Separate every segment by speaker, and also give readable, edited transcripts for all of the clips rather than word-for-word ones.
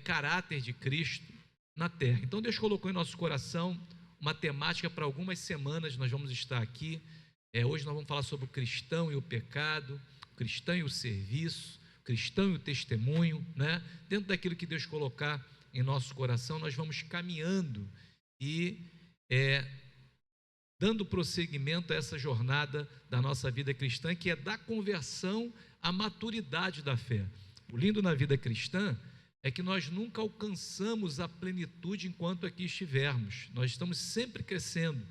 Speaker 1: caráter de Cristo na terra. Então Deus colocou em nosso coração uma temática para algumas semanas. Nós vamos estar aqui. Hoje nós vamos falar sobre o cristão e o pecado, o cristão e o serviço, o cristão e o testemunho, né? Dentro daquilo que Deus colocar em nosso coração, nós vamos caminhando e dando prosseguimento a essa jornada da nossa vida cristã, que é da conversão à maturidade da fé. O lindo na vida cristã é que nós nunca alcançamos a plenitude enquanto aqui estivermos. Nós estamos sempre crescendo.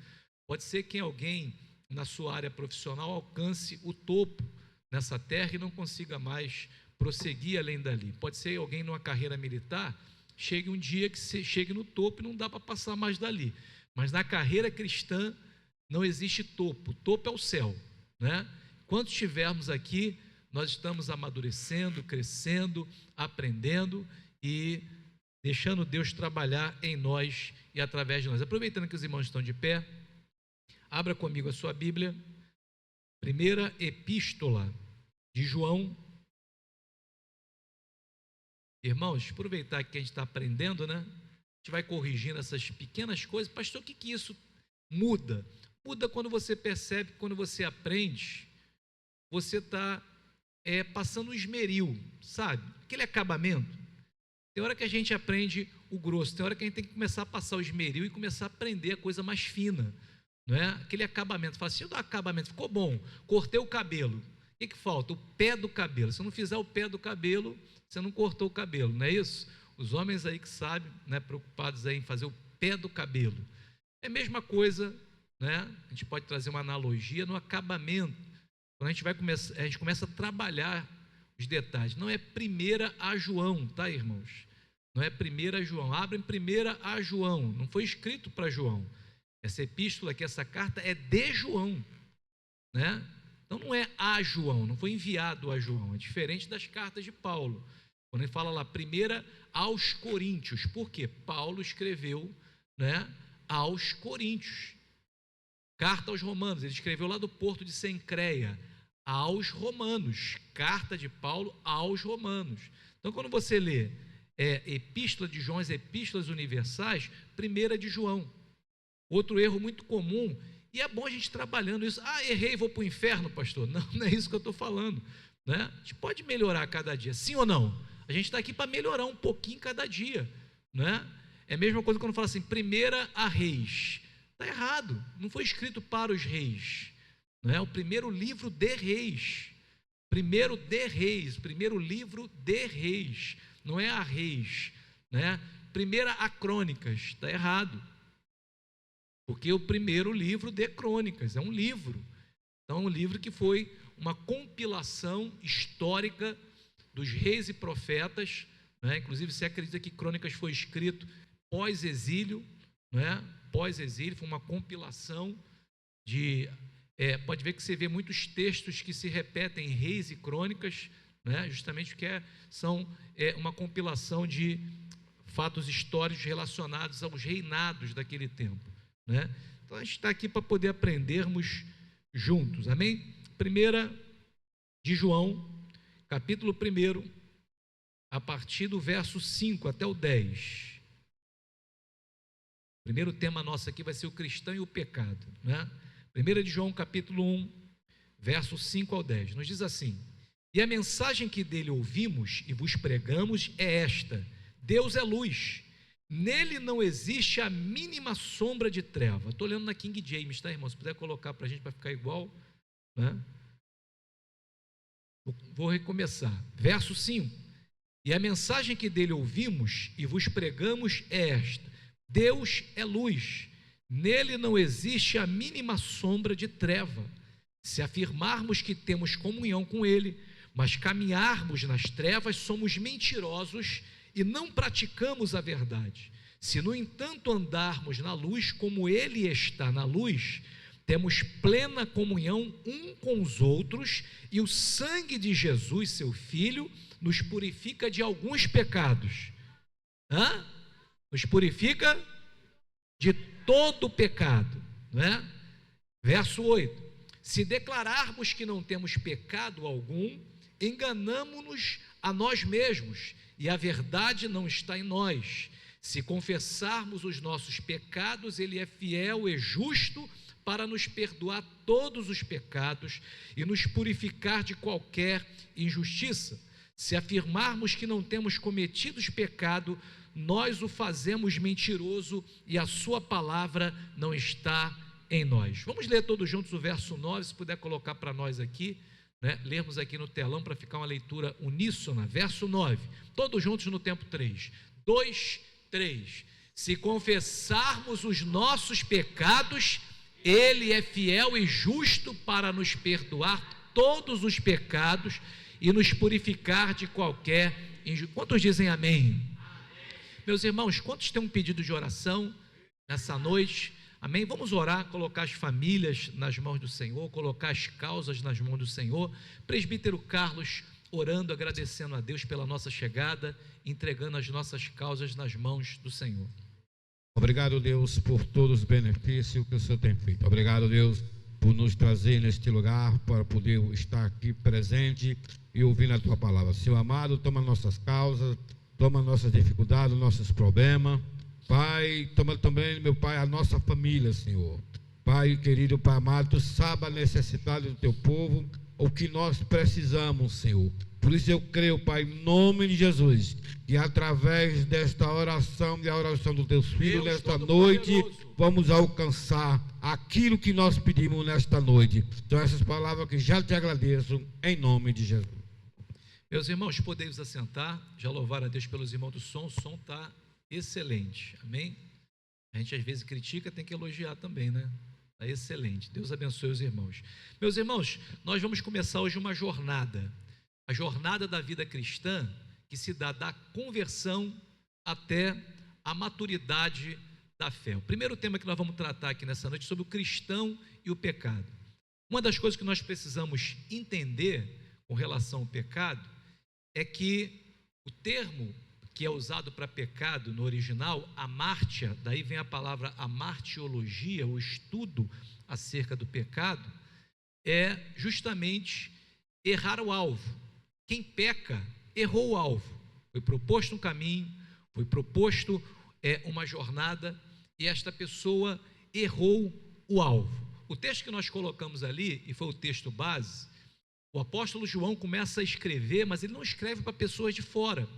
Speaker 1: Pode ser que alguém na sua área profissional alcance o topo nessa terra e não consiga mais prosseguir além dali. Pode ser alguém numa carreira militar, chegue um dia que chegue no topo e não dá para passar mais dali. Mas na carreira cristã não existe topo. O topo é o céu, né? Enquanto estivermos aqui, nós estamos amadurecendo, crescendo, aprendendo e deixando Deus trabalhar em nós e através de nós. Aproveitando que os irmãos estão de pé, abra comigo a sua Bíblia, primeira epístola de João. Irmãos, aproveitar que a gente está aprendendo, né? A gente vai corrigindo essas pequenas coisas. Pastor, o que isso muda? Muda quando você percebe, quando você aprende, você está passando um esmeril, sabe? Aquele acabamento. Tem hora que a gente aprende o grosso, tem hora que a gente tem que começar a passar o esmeril e começar a aprender a coisa mais fina, não é? Aquele acabamento. Fala assim, o acabamento ficou bom, cortei o cabelo. O que falta? O pé do cabelo. Se não fizer o pé do cabelo, você não cortou o cabelo, não é isso? Os homens aí que sabem, né, preocupados aí em fazer o pé do cabelo. É a mesma coisa, né? A gente pode trazer uma analogia no acabamento. Quando a gente começa a trabalhar os detalhes. Não é 1 João, tá, irmãos? Não é 1 João. Abrem 1 João. Não foi escrito para João. Essa epístola aqui, essa carta é de João, né? Então não é a João, não foi enviado a João. É diferente das cartas de Paulo. Quando ele fala lá, 1 aos Coríntios. Por quê? Paulo escreveu, né, aos Coríntios. Carta aos Romanos, ele escreveu lá do porto de Cencreia, aos Romanos. Carta de Paulo aos Romanos. Então, quando você lê Epístola de João, as Epístolas Universais, 1 de João. Outro erro muito comum, e é bom a gente trabalhando isso. Errei, vou para o inferno, pastor. Não, não é isso que eu estou falando, né? A gente pode melhorar a cada dia, sim ou não? A gente está aqui para melhorar um pouquinho cada dia, né? É a mesma coisa quando fala assim, 1 a Reis. Está errado, não foi escrito para os reis, não é? O primeiro livro de Reis, primeiro livro de Reis, não é a Reis, né? 1 a Crônicas, está errado, porque o primeiro livro de Crônicas é um livro, então é um livro que foi uma compilação histórica dos reis e profetas, né? Inclusive você acredita que Crônicas foi escrito pós-exílio, né? Pós-exílio, foi uma compilação de... pode ver que você vê muitos textos que se repetem em Reis e Crônicas, né? Justamente porque são uma compilação de fatos históricos relacionados aos reinados daquele tempo, né? Então a gente está aqui para poder aprendermos juntos, amém? 1 de João, capítulo 1, a partir do verso 5 até o 10. O primeiro tema nosso aqui vai ser o cristão e o pecado, né? 1 de João, capítulo 1, verso 5 ao 10, nos diz assim: e a mensagem que dele ouvimos e vos pregamos é esta: Deus é luz, nele não existe a mínima sombra de treva. Estou lendo na King James, tá, irmão? Se puder colocar para a gente, para ficar igual, né? Vou recomeçar, verso 5: e a mensagem que dele ouvimos e vos pregamos é esta: Deus é luz, nele não existe a mínima sombra de treva. Se afirmarmos que temos comunhão com ele, mas caminharmos nas trevas, somos mentirosos e não praticamos a verdade. Se, no entanto, andarmos na luz como ele está na luz, temos plena comunhão um com os outros, e o sangue de Jesus, seu Filho, nos purifica de alguns pecados. Nos purifica de todo pecado, né? Verso 8: se declararmos que não temos pecado algum, enganamo-nos a nós mesmos, e a verdade não está em nós. Se confessarmos os nossos pecados, Ele é fiel e justo para nos perdoar todos os pecados e nos purificar de qualquer injustiça. Se afirmarmos que não temos cometido pecado, nós o fazemos mentiroso e a sua palavra não está em nós. Vamos ler todos juntos o verso 9, se puder colocar para nós aqui, né? Lermos aqui no telão para ficar uma leitura uníssona. Verso 9, todos juntos no tempo 3, 2, 3. Se confessarmos os nossos pecados, Ele é fiel e justo para nos perdoar todos os pecados e nos purificar de qualquer injustiça. Quantos dizem amém? Meus irmãos, quantos têm um pedido de oração nessa noite? Amém? Vamos orar, colocar as famílias nas mãos do Senhor, colocar as causas nas mãos do Senhor. Presbítero Carlos orando, agradecendo a Deus pela nossa chegada, entregando as nossas causas nas mãos do Senhor.
Speaker 2: Obrigado, Deus, por todos os benefícios que o Senhor tem feito. Obrigado, Deus, por nos trazer neste lugar para poder estar aqui presente e ouvir a Tua palavra. Senhor amado, toma nossas causas, toma nossas dificuldades, nossos problemas. Pai, toma também, meu Pai, a nossa família, Senhor. Pai querido, Pai amado, Tu sabe a necessidade do Teu povo, o que nós precisamos, Senhor. Por isso eu creio, Pai, em nome de Jesus, que através desta oração e a oração dos Teus filhos, nesta noite, vamos alcançar aquilo que nós pedimos nesta noite. Então essas palavras que já te agradeço, em nome de Jesus.
Speaker 1: Meus irmãos, podemos assentar, já louvar a Deus pelos irmãos do som, o som está excelente, amém? A gente às vezes critica, tem que elogiar também, né? Está excelente, Deus abençoe os irmãos. Meus irmãos, nós vamos começar hoje uma jornada, a jornada da vida cristã, que se dá da conversão até a maturidade da fé. O primeiro tema que nós vamos tratar aqui nessa noite é sobre o cristão e o pecado. Uma das coisas que nós precisamos entender com relação ao pecado é que o termo que é usado para pecado no original, amártia, daí vem a palavra amartiologia, o estudo acerca do pecado, é justamente errar o alvo. Quem peca, errou o alvo. Foi proposto um caminho, foi proposto uma jornada, e esta pessoa errou o alvo. O texto que nós colocamos ali, e foi o texto base, o apóstolo João começa a escrever, mas ele não escreve para pessoas de fora.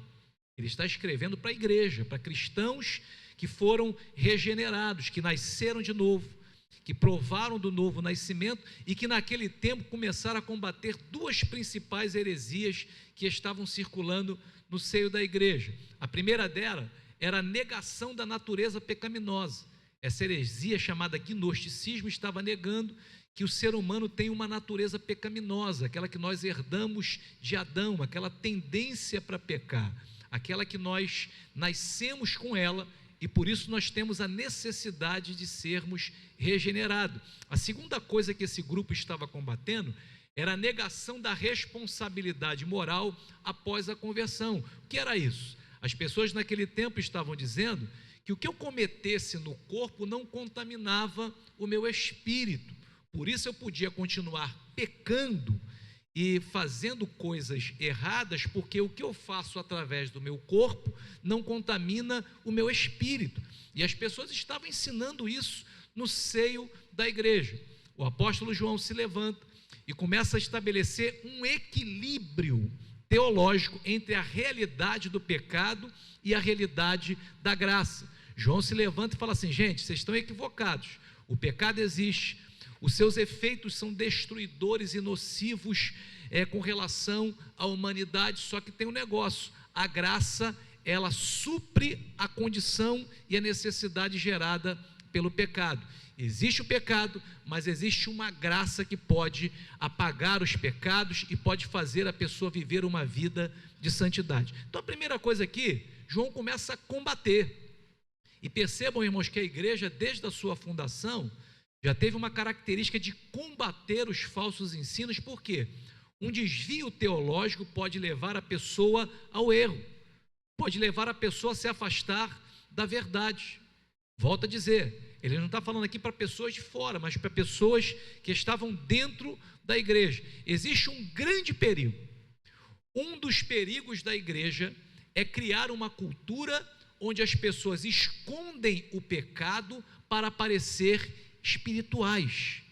Speaker 1: Ele está escrevendo para a igreja, para cristãos que foram regenerados, que nasceram de novo, que provaram do novo nascimento e que naquele tempo começaram a combater duas principais heresias que estavam circulando no seio da igreja. A primeira dela era a negação da natureza pecaminosa. Essa heresia chamada gnosticismo estava negando que o ser humano tem uma natureza pecaminosa, aquela que nós herdamos de Adão, aquela tendência para pecar, aquela que nós nascemos com ela e por isso nós temos a necessidade de sermos regenerados. A segunda coisa que esse grupo estava combatendo era a negação da responsabilidade moral após a conversão. O que era isso? As pessoas naquele tempo estavam dizendo que o que eu cometesse no corpo não contaminava o meu espírito, por isso eu podia continuar pecando e fazendo coisas erradas, porque o que eu faço através do meu corpo não contamina o meu espírito. E as pessoas estavam ensinando isso no seio da igreja. O apóstolo João se levanta e começa a estabelecer um equilíbrio teológico entre a realidade do pecado e a realidade da graça. João se levanta e fala assim: gente, vocês estão equivocados, o pecado existe, os seus efeitos são destruidores e nocivos com relação à humanidade, só que tem um negócio: a graça, ela supre a condição e a necessidade gerada pelo pecado. Existe o pecado, mas existe uma graça que pode apagar os pecados e pode fazer a pessoa viver uma vida de santidade. Então a primeira coisa aqui, João começa a combater. E percebam, irmãos, que a igreja, desde a sua fundação, já teve uma característica de combater os falsos ensinos. Por quê? Um desvio teológico pode levar a pessoa ao erro, pode levar a pessoa a se afastar da verdade. Volto a dizer, ele não está falando aqui para pessoas de fora, mas para pessoas que estavam dentro da igreja. Existe um grande perigo. Um dos perigos da igreja é criar uma cultura onde as pessoas escondem o pecado para parecer espirituais.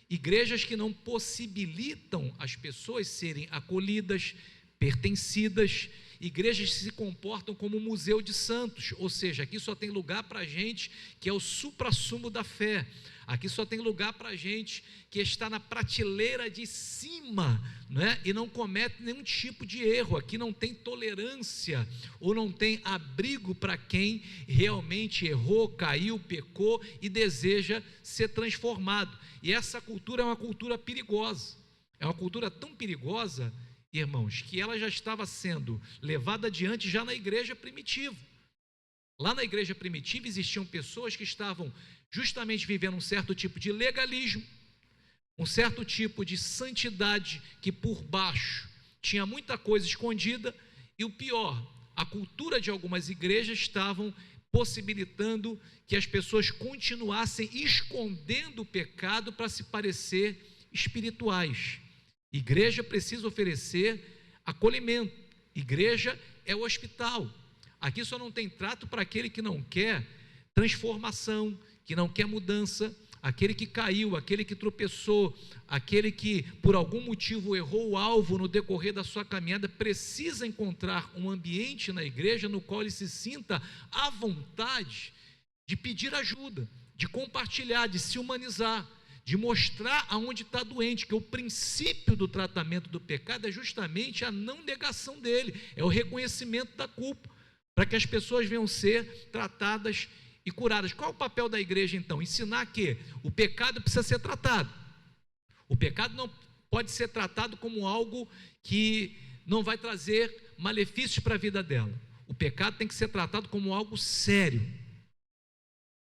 Speaker 1: Igrejas que não possibilitam as pessoas serem acolhidas, pertencidas, igrejas que se comportam como um museu de santos, ou seja, aqui só tem lugar para gente que é o suprassumo da fé, aqui só tem lugar para gente que está na prateleira de cima, né? E não comete nenhum tipo de erro, aqui não tem tolerância, ou não tem abrigo para quem realmente errou, caiu, pecou e deseja ser transformado, e essa cultura é uma cultura perigosa, é uma cultura tão perigosa, irmãos, que ela já estava sendo levada adiante já na igreja primitiva. Lá na igreja primitiva existiam pessoas que estavam justamente vivendo um certo tipo de legalismo, um certo tipo de santidade que por baixo tinha muita coisa escondida, e o pior, a cultura de algumas igrejas estavam possibilitando que as pessoas continuassem escondendo o pecado para se parecer espirituais. Igreja precisa oferecer acolhimento, igreja é o hospital, aqui só não tem trato para aquele que não quer transformação, que não quer mudança, aquele que caiu, aquele que tropeçou, aquele que por algum motivo errou o alvo no decorrer da sua caminhada, precisa encontrar um ambiente na igreja no qual ele se sinta à vontade de pedir ajuda, de compartilhar, de se humanizar, de mostrar aonde está doente, que o princípio do tratamento do pecado é justamente a não negação dele, é o reconhecimento da culpa, para que as pessoas venham ser tratadas e curadas. Qual é o papel da igreja então? Ensinar que o pecado precisa ser tratado, o pecado não pode ser tratado como algo que não vai trazer malefícios para a vida dela, o pecado tem que ser tratado como algo sério.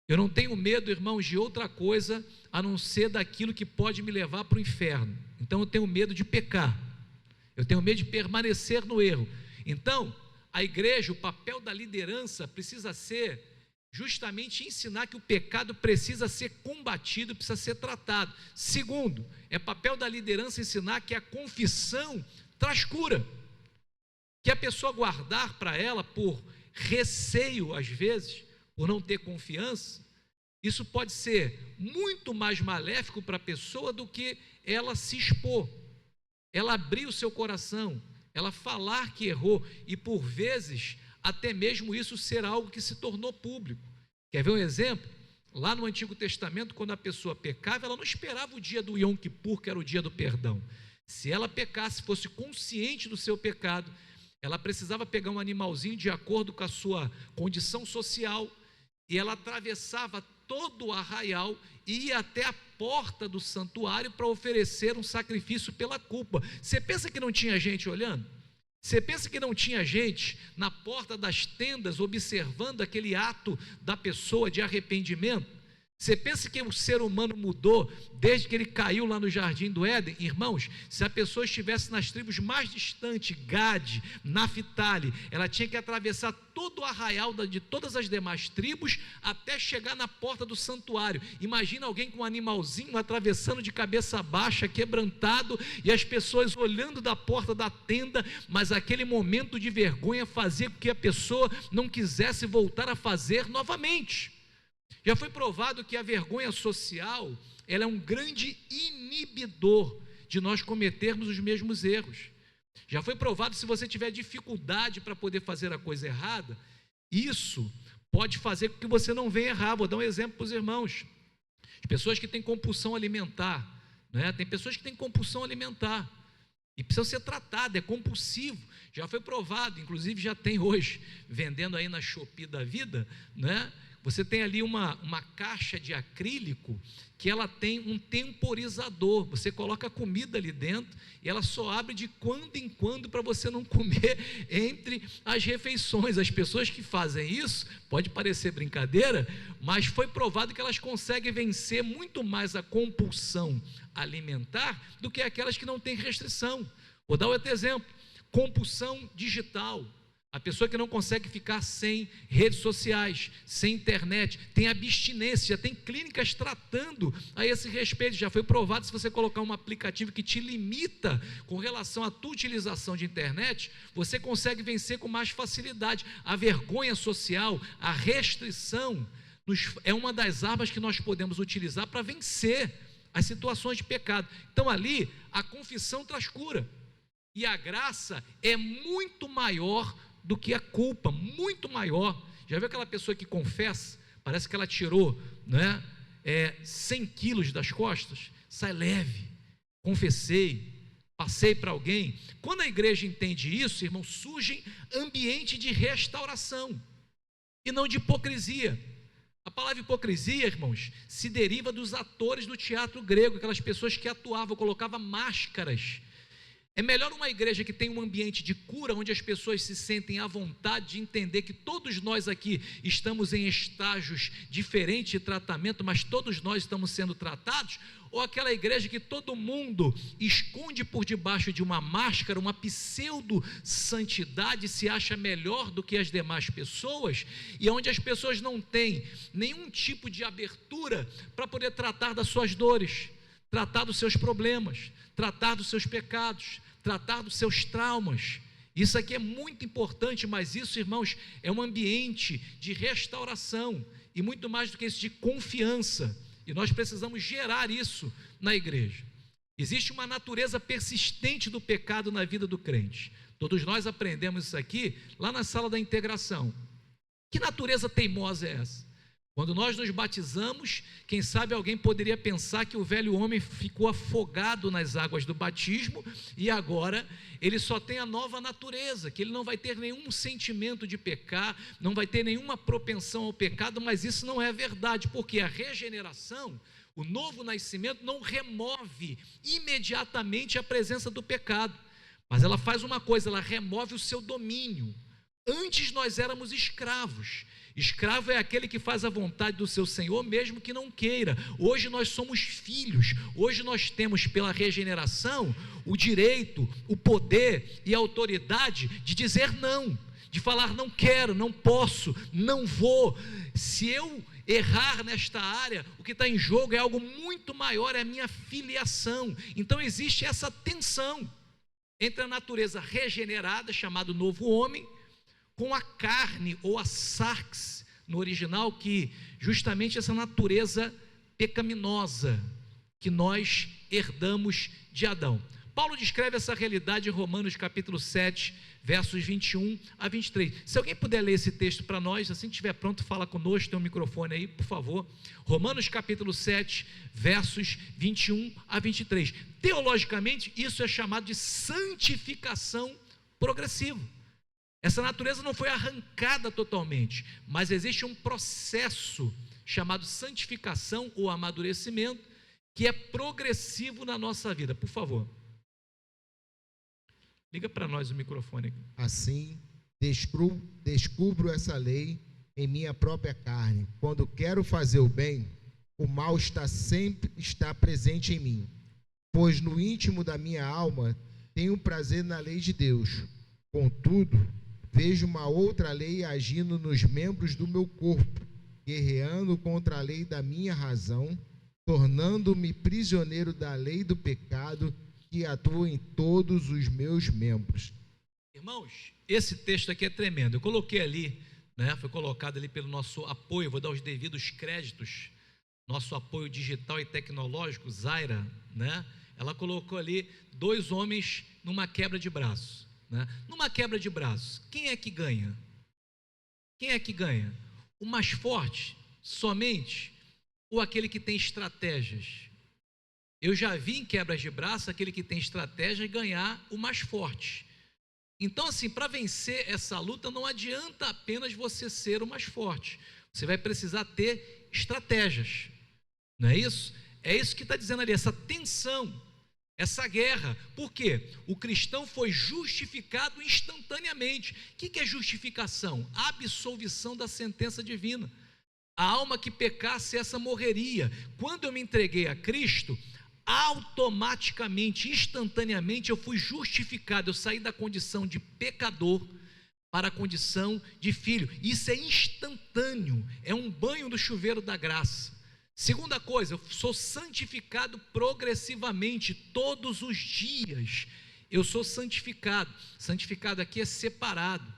Speaker 1: Eu não tenho medo, irmãos, de outra coisa a não ser daquilo que pode me levar para o inferno. Então eu tenho medo de pecar, eu tenho medo de permanecer no erro. Então a igreja, o papel da liderança precisa ser justamente ensinar que o pecado precisa ser combatido, precisa ser tratado. Segundo, é papel da liderança ensinar que a confissão traz cura, que a pessoa guardar para ela por receio às vezes, por não ter confiança, isso pode ser muito mais maléfico para a pessoa do que ela se expor, ela abrir o seu coração, ela falar que errou, e por vezes até mesmo isso ser algo que se tornou público. Quer ver um exemplo? Lá no Antigo Testamento, quando a pessoa pecava, ela não esperava o dia do Yom Kippur, que era o dia do perdão. Se ela pecasse, fosse consciente do seu pecado, ela precisava pegar um animalzinho de acordo com a sua condição social, e ela atravessava todo o arraial e ia até a porta do santuário para oferecer um sacrifício pela culpa. Você pensa que não tinha gente olhando? Você pensa que não tinha gente na porta das tendas observando aquele ato da pessoa de arrependimento? Você pensa que o ser humano mudou desde que ele caiu lá no jardim do Éden? Irmãos, se a pessoa estivesse nas tribos mais distantes, Gade, Naftali, ela tinha que atravessar todo o arraial de todas as demais tribos até chegar na porta do santuário. Imagina alguém com um animalzinho atravessando de cabeça baixa, quebrantado, e as pessoas olhando da porta da tenda, mas aquele momento de vergonha fazia com que a pessoa não quisesse voltar a fazer novamente. Já foi provado que a vergonha social, ela é um grande inibidor de nós cometermos os mesmos erros. Já foi provado, se você tiver dificuldade para poder fazer a coisa errada, isso pode fazer com que você não venha errar. Vou dar um exemplo para os irmãos. As pessoas que têm compulsão alimentar, né? Tem pessoas que têm compulsão alimentar e precisam ser tratadas, é compulsivo. Já foi provado, inclusive já tem hoje, vendendo aí na Shopee da vida, né? Você tem ali uma caixa de acrílico que ela tem um temporizador, você coloca comida ali dentro e ela só abre de quando em quando para você não comer entre as refeições. As pessoas que fazem isso, pode parecer brincadeira, mas foi provado que elas conseguem vencer muito mais a compulsão alimentar do que aquelas que não têm restrição. Vou dar outro exemplo, compulsão digital. A pessoa que não consegue ficar sem redes sociais, sem internet, tem abstinência, já tem clínicas tratando a esse respeito. Já foi provado, se você colocar um aplicativo que te limita com relação à tua utilização de internet, você consegue vencer com mais facilidade. A vergonha social, a restrição, é uma das armas que nós podemos utilizar para vencer as situações de pecado. Então ali, a confissão traz cura. E a graça é muito maior do que a culpa, muito maior. Já viu aquela pessoa que confessa, parece que ela tirou, né, 100 quilos das costas, sai leve, confessei, passei para alguém. Quando a igreja entende isso, irmão, surge ambiente de restauração, e não de hipocrisia. A palavra hipocrisia, irmãos, se deriva dos atores do teatro grego, aquelas pessoas que atuavam, colocavam máscaras. É melhor uma igreja que tem um ambiente de cura, onde as pessoas se sentem à vontade de entender que todos nós aqui estamos em estágios diferentes de tratamento, mas todos nós estamos sendo tratados, ou aquela igreja que todo mundo esconde por debaixo de uma máscara, uma pseudo-santidade, se acha melhor do que as demais pessoas, e onde as pessoas não têm nenhum tipo de abertura para poder tratar das suas dores, tratar dos seus problemas, tratar dos seus pecados, tratar dos seus traumas. Isso aqui é muito importante, mas isso, irmãos, é um ambiente de restauração, e muito mais do que isso, de confiança, e nós precisamos gerar isso na igreja. Existe uma natureza persistente do pecado na vida do crente. Todos nós aprendemos isso aqui lá na sala da integração. Que natureza teimosa é essa? Quando nós nos batizamos, quem sabe alguém poderia pensar que o velho homem ficou afogado nas águas do batismo e agora ele só tem a nova natureza, que ele não vai ter nenhum sentimento de pecar, não vai ter nenhuma propensão ao pecado, mas isso não é verdade, porque a regeneração, o novo nascimento, não remove imediatamente a presença do pecado, mas ela faz uma coisa, ela remove o seu domínio. Antes nós éramos escravos. Escravo é aquele que faz a vontade do seu Senhor, mesmo que não queira. Hoje nós somos filhos. Hoje nós temos, pela regeneração, o direito, o poder e a autoridade de dizer não, de falar não quero, não posso, não vou. Se eu errar nesta área, o que está em jogo é algo muito maior, é a minha filiação. Então existe essa tensão entre a natureza regenerada, chamado novo homem, com a carne, ou a sarx, no original, que justamente essa natureza pecaminosa que nós herdamos de Adão. Paulo descreve essa realidade em Romanos capítulo 7, versos 21 a 23. Se alguém puder ler esse texto para nós, assim que estiver pronto, fala conosco, tem um microfone aí, por favor. Romanos capítulo 7, versos 21 a 23. Teologicamente, isso é chamado de santificação progressiva. Essa natureza não foi arrancada totalmente, mas existe um processo chamado santificação ou amadurecimento, que é progressivo na nossa vida. Por favor, liga para nós o microfone aqui.
Speaker 3: Assim, descubro essa lei em minha própria carne. Quando quero fazer o bem, o mal sempre está presente em mim, pois no íntimo da minha alma tenho prazer na lei de Deus. Contudo, vejo uma outra lei agindo nos membros do meu corpo, guerreando contra a lei da minha razão, tornando-me prisioneiro da lei do pecado que atua em todos os meus membros.
Speaker 1: Irmãos, esse texto aqui é tremendo. Eu coloquei ali, né, foi colocado ali pelo nosso apoio, vou dar os devidos créditos, nosso apoio digital e tecnológico, Zaira, né? Ela colocou ali 2 homens numa quebra de braço. Numa quebra de braços, quem é que ganha? Quem é que ganha? O mais forte, somente, ou aquele que tem estratégias? Eu já vi em quebras de braço aquele que tem estratégia ganhar o mais forte. Então, assim, para vencer essa luta, não adianta apenas você ser o mais forte, você vai precisar ter estratégias, não é isso? É isso que está dizendo ali, essa tensão, essa guerra. Por quê? O cristão foi justificado instantaneamente. O que é justificação? Absolvição da sentença divina. A alma que pecasse, essa morreria. Quando eu me entreguei a Cristo, automaticamente, instantaneamente, eu fui justificado. Eu saí da condição de pecador para a condição de filho. Isso é instantâneo, é um banho no chuveiro da graça. Segunda coisa, eu sou santificado progressivamente, todos os dias eu sou santificado. Santificado aqui é separado,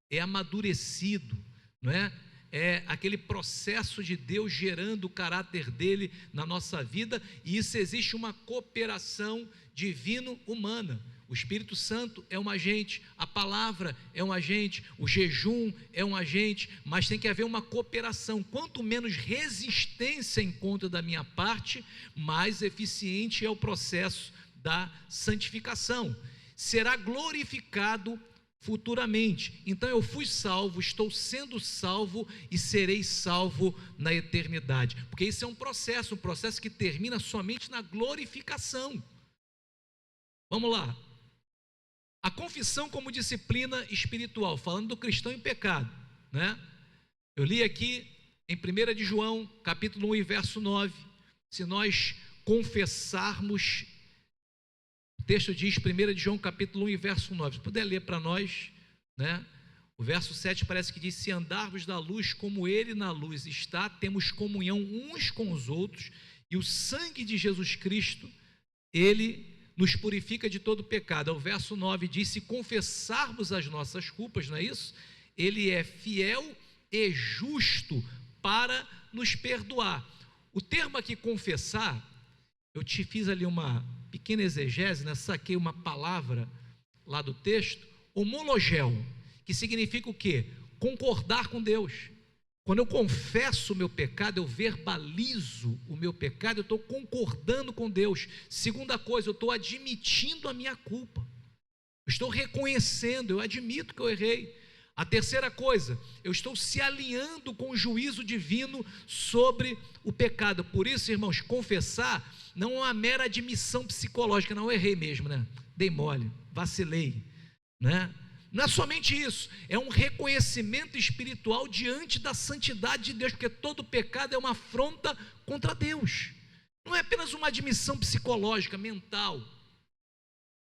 Speaker 1: é amadurecido, não é? É aquele processo de Deus gerando o caráter dele na nossa vida, e isso existe uma cooperação divino-humana. O Espírito Santo é um agente, a palavra é um agente, o jejum é um agente, mas tem que haver uma cooperação. Quanto menos resistência encontro da minha parte, mais eficiente é o processo da santificação. Será glorificado futuramente. Então eu fui salvo, estou sendo salvo e serei salvo na eternidade. Porque isso é um processo que termina somente na glorificação. Vamos lá. A confissão como disciplina espiritual, falando do cristão em pecado, né? Eu li aqui em 1 de João, capítulo 1 e verso 9, se nós confessarmos, o texto diz, 1 de João, capítulo 1 e verso 9, se puder ler para nós, né? O verso 7 parece que diz, se andarmos na luz como Ele na luz está, temos comunhão uns com os outros, e o sangue de Jesus Cristo, Ele nos purifica de todo pecado. O verso 9 diz, se confessarmos as nossas culpas, não é isso? Ele é fiel e justo para nos perdoar. O termo aqui, confessar, eu te fiz ali uma pequena exegese, né? Saquei uma palavra lá do texto, homologel, que significa o quê? Concordar com Deus. Quando eu confesso o meu pecado, eu verbalizo o meu pecado, eu estou concordando com Deus. Segunda coisa, eu estou admitindo a minha culpa, eu estou reconhecendo, eu admito que eu errei. A terceira coisa, eu estou se alinhando com o juízo divino sobre o pecado. Por isso, irmãos, confessar não é uma mera admissão psicológica, não, eu errei mesmo, né? Dei mole, vacilei, né? Não é somente isso, é um reconhecimento espiritual diante da santidade de Deus, porque todo pecado é uma afronta contra Deus. Não é apenas uma admissão psicológica, mental.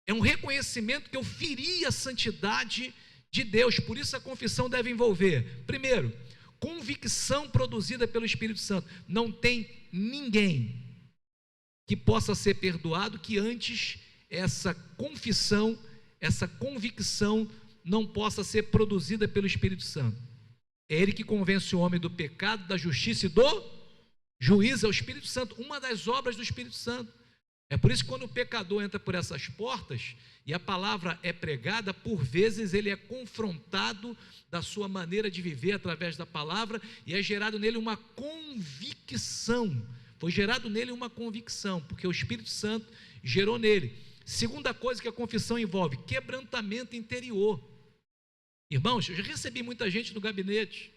Speaker 1: É um reconhecimento que eu feri a santidade de Deus. Por isso a confissão deve envolver, primeiro, convicção produzida pelo Espírito Santo. Não tem ninguém que possa ser perdoado que antes essa confissão, essa convicção não possa ser produzida pelo Espírito Santo. É Ele que convence o homem do pecado, da justiça e do juízo. É o Espírito Santo, uma das obras do Espírito Santo. É por isso que quando o pecador entra por essas portas e a palavra é pregada, por vezes ele é confrontado da sua maneira de viver através da palavra e é gerado nele uma convicção. Foi gerado nele uma convicção, porque o Espírito Santo gerou nele. Segunda coisa que a confissão envolve, quebrantamento interior. Irmãos, eu já recebi muita gente no gabinete.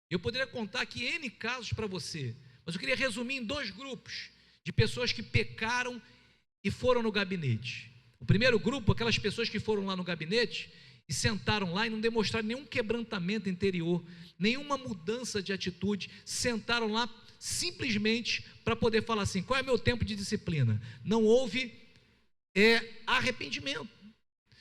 Speaker 1: Eu poderia contar aqui N casos para você, mas eu queria resumir em 2 grupos de pessoas que pecaram e foram no gabinete. O primeiro grupo, aquelas pessoas que foram lá no gabinete e sentaram lá e não demonstraram nenhum quebrantamento interior, nenhuma mudança de atitude, sentaram lá simplesmente para poder falar assim, qual é meu tempo de disciplina? Não houve arrependimento.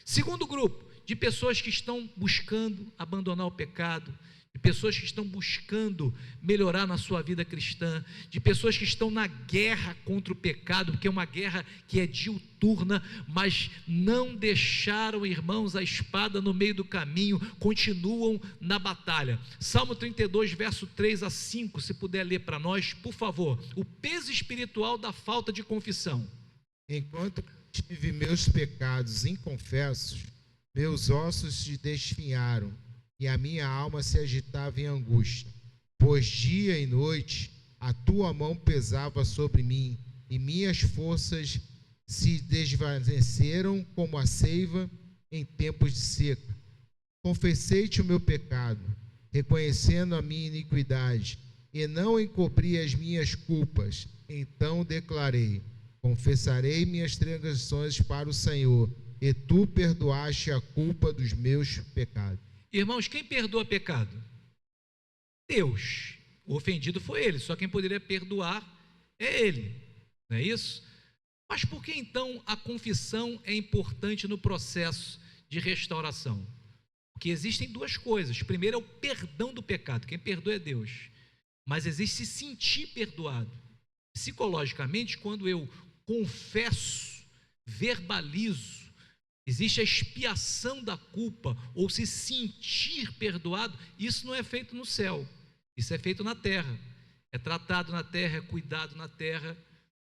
Speaker 1: Segundo grupo, de pessoas que estão buscando abandonar o pecado, de pessoas que estão buscando melhorar na sua vida cristã, de pessoas que estão na guerra contra o pecado, porque é uma guerra que é diuturna, mas não deixaram, irmãos, a espada no meio do caminho, continuam na batalha. Salmo 32, verso 3 a 5, se puder ler para nós, por favor, o peso espiritual da falta de confissão.
Speaker 3: Enquanto tive meus pecados inconfessos, meus ossos se desfinharam, e a minha alma se agitava em angústia, pois dia e noite a tua mão pesava sobre mim, e minhas forças se desvaneceram como a seiva em tempos de seca. Confessei-te o meu pecado, reconhecendo a minha iniquidade, e não encobri as minhas culpas. Então declarei, confessarei minhas transgressões para o Senhor, e tu perdoaste a culpa dos meus pecados.
Speaker 1: Irmãos, quem perdoa pecado? Deus. O ofendido foi ele, só quem poderia perdoar é ele, não é isso? Mas por que então a confissão é importante no processo de restauração? Porque existem duas coisas. Primeiro é o perdão do pecado. Quem perdoa é Deus. Mas existe se sentir perdoado. Psicologicamente, quando eu confesso, verbalizo, existe a expiação da culpa, ou se sentir perdoado, isso não é feito no céu, isso é feito na terra, é tratado na terra, é cuidado na terra,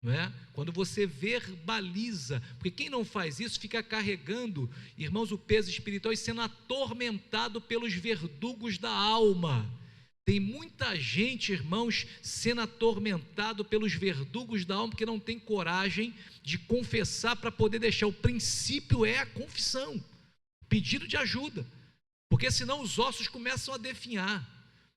Speaker 1: não é? Quando você verbaliza, porque quem não faz isso fica carregando, irmãos, o peso espiritual e sendo atormentado pelos verdugos da alma. Tem muita gente, irmãos, sendo atormentado pelos verdugos da alma, porque não tem coragem de confessar para poder deixar. O princípio é a confissão, pedido de ajuda, porque senão os ossos começam a definhar,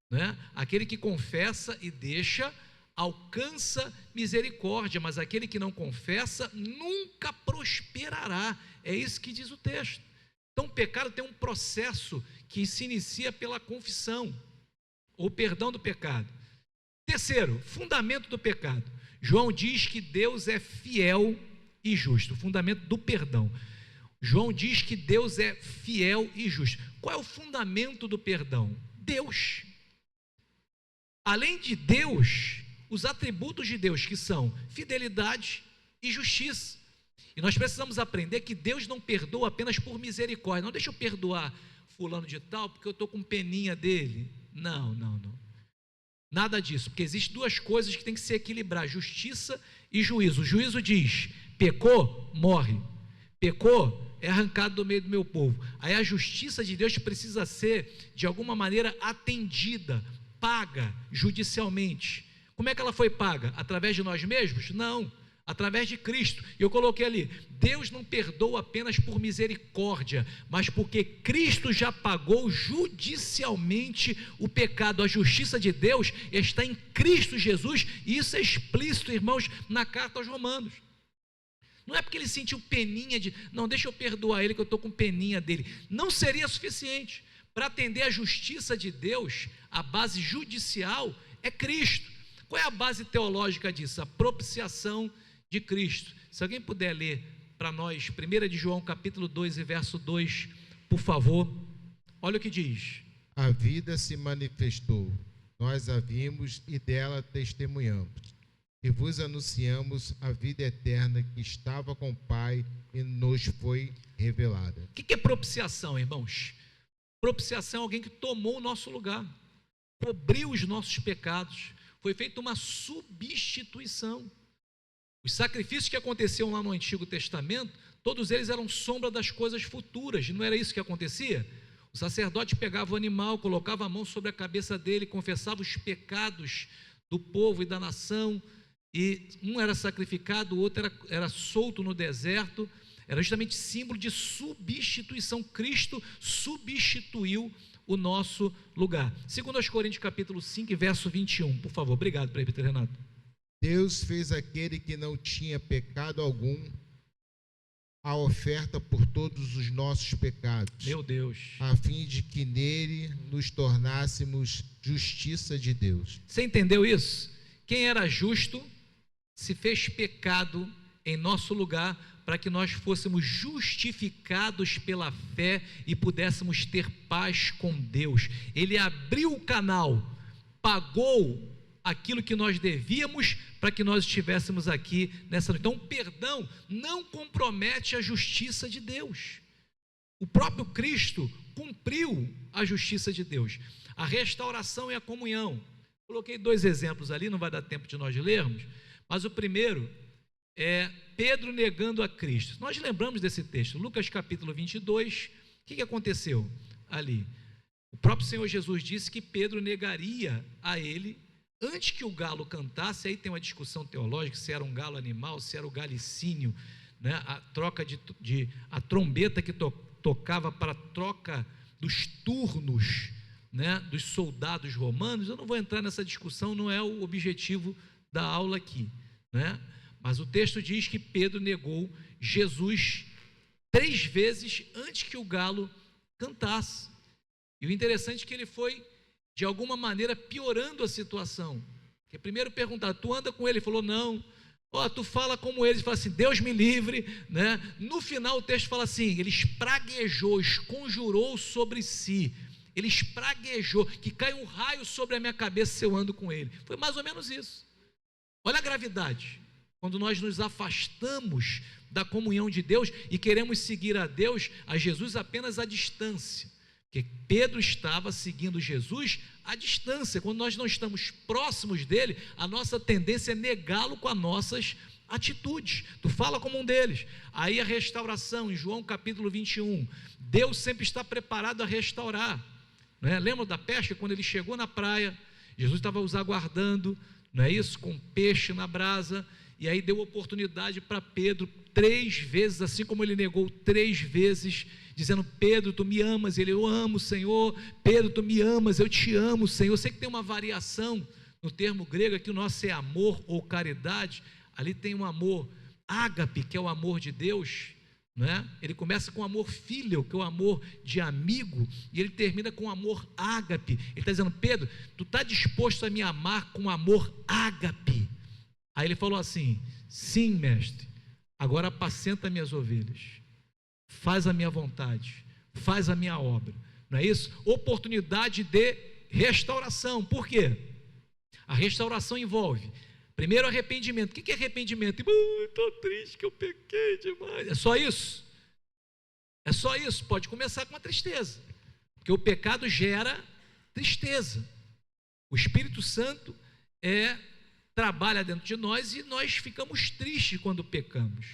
Speaker 1: né? Aquele que confessa e deixa, alcança misericórdia, mas aquele que não confessa, nunca prosperará. É isso que diz o texto. Então o pecado tem um processo que se inicia pela confissão, ou perdão do pecado. Terceiro, fundamento do pecado. João diz que Deus é fiel e justo, o fundamento do perdão. João diz que Deus é fiel e justo. Qual é o fundamento do perdão? Deus. Além de Deus, os atributos de Deus, que são fidelidade e justiça. E nós precisamos aprender que Deus não perdoa apenas por misericórdia. Não deixa eu perdoar fulano de tal, porque eu estou com peninha dele. Não. Nada disso, porque existem duas coisas que tem que se equilibrar: justiça e juízo. O juízo diz: pecou, morre. Pecou, é arrancado do meio do meu povo. Aí a justiça de Deus precisa ser, de alguma maneira, atendida, paga judicialmente. Como é que ela foi paga? Através de nós mesmos? Não. Através de Cristo. E eu coloquei ali: Deus não perdoa apenas por misericórdia, mas porque Cristo já pagou judicialmente o pecado. A justiça de Deus está em Cristo Jesus, e isso é explícito, irmãos, na carta aos Romanos. Não é porque ele sentiu peninha de, não, deixa eu perdoar ele que eu estou com peninha dele. Não seria suficiente. Para atender a justiça de Deus, a base judicial é Cristo. Qual é a base teológica disso? A propiciação de Cristo. Se alguém puder ler para nós 1 de João capítulo 2 e verso 2, por favor. Olha o que diz:
Speaker 3: a vida se manifestou, nós a vimos e dela testemunhamos, e vos anunciamos a vida eterna que estava com o Pai e nos foi revelada.
Speaker 1: O que é propiciação, irmãos? Propiciação é alguém que tomou o nosso lugar, cobriu os nossos pecados, foi feita uma substituição. Os sacrifícios que aconteciam lá no Antigo Testamento, todos eles eram sombra das coisas futuras, não era isso que acontecia? O sacerdote pegava o animal, colocava a mão sobre a cabeça dele, confessava os pecados do povo e da nação, e um era sacrificado, o outro era solto no deserto. Era justamente símbolo de substituição. Cristo substituiu o nosso lugar. 2 Coríntios capítulo 5, verso 21, por favor. Obrigado, presbítero Renato.
Speaker 3: Deus fez aquele que não tinha pecado algum a oferta por todos os nossos pecados.
Speaker 1: Meu Deus.
Speaker 3: A fim de que nele nos tornássemos justiça de Deus.
Speaker 1: Você entendeu isso? Quem era justo se fez pecado em nosso lugar, para que nós fôssemos justificados pela fé e pudéssemos ter paz com Deus. Ele abriu o canal, pagou aquilo que nós devíamos, para que nós estivéssemos aqui nessa noite. Então, o perdão não compromete a justiça de Deus. O próprio Cristo cumpriu a justiça de Deus. A restauração e a comunhão. Coloquei 2 exemplos ali, não vai dar tempo de nós lermos, mas o primeiro é Pedro negando a Cristo. Nós lembramos desse texto, Lucas capítulo 22, o que aconteceu ali? O próprio Senhor Jesus disse que Pedro negaria a ele, antes que o galo cantasse. Aí tem uma discussão teológica, se era um galo animal, se era o galicínio, né? A troca a trombeta que tocava para a troca dos turnos, né? Dos soldados romanos. Eu não vou entrar nessa discussão, não é o objetivo da aula aqui, né? Mas o texto diz que Pedro negou Jesus 3 vezes antes que o galo cantasse. E o interessante é que ele foi, de alguma maneira, piorando a situação. Porque primeiro perguntaram: tu anda com ele? Ele falou: não. Ó, tu fala como eles, fala assim, Deus me livre, né? No final o texto fala assim, ele espraguejou, esconjurou sobre si, ele espraguejou, que cai um raio sobre a minha cabeça se eu ando com ele. Foi mais ou menos isso. Olha a gravidade, quando nós nos afastamos da comunhão de Deus e queremos seguir a Deus, a Jesus apenas à distância, porque Pedro estava seguindo Jesus à distância. Quando nós não estamos próximos dele, a nossa tendência é negá-lo com as nossas atitudes. Tu fala como um deles. Aí a restauração, em João capítulo 21, Deus sempre está preparado a restaurar, né? Lembra da pesca? Quando ele chegou na praia, Jesus estava os aguardando, não é isso? Com peixe na brasa, e aí deu oportunidade para Pedro 3 vezes, assim como ele negou 3 vezes, dizendo, Pedro, tu me amas? Ele, eu amo, Senhor. Pedro, tu me amas? Eu te amo, Senhor. Eu sei que tem uma variação no termo grego, aqui o nosso é amor ou caridade, ali tem um amor ágape, que é o amor de Deus, né? Ele começa com amor filial, que é o amor de amigo, e ele termina com amor ágape. Ele está dizendo, Pedro, tu está disposto a me amar com amor ágape? Aí ele falou assim, sim, mestre, agora apacenta minhas ovelhas, faz a minha vontade, faz a minha obra, não é isso? Oportunidade de restauração. Por quê? A restauração envolve, primeiro, arrependimento. O que é arrependimento? Estou triste que eu pequei demais. É só isso? É só isso? Pode começar com a tristeza, porque o pecado gera tristeza. O Espírito Santo trabalha dentro de nós e nós ficamos tristes quando pecamos.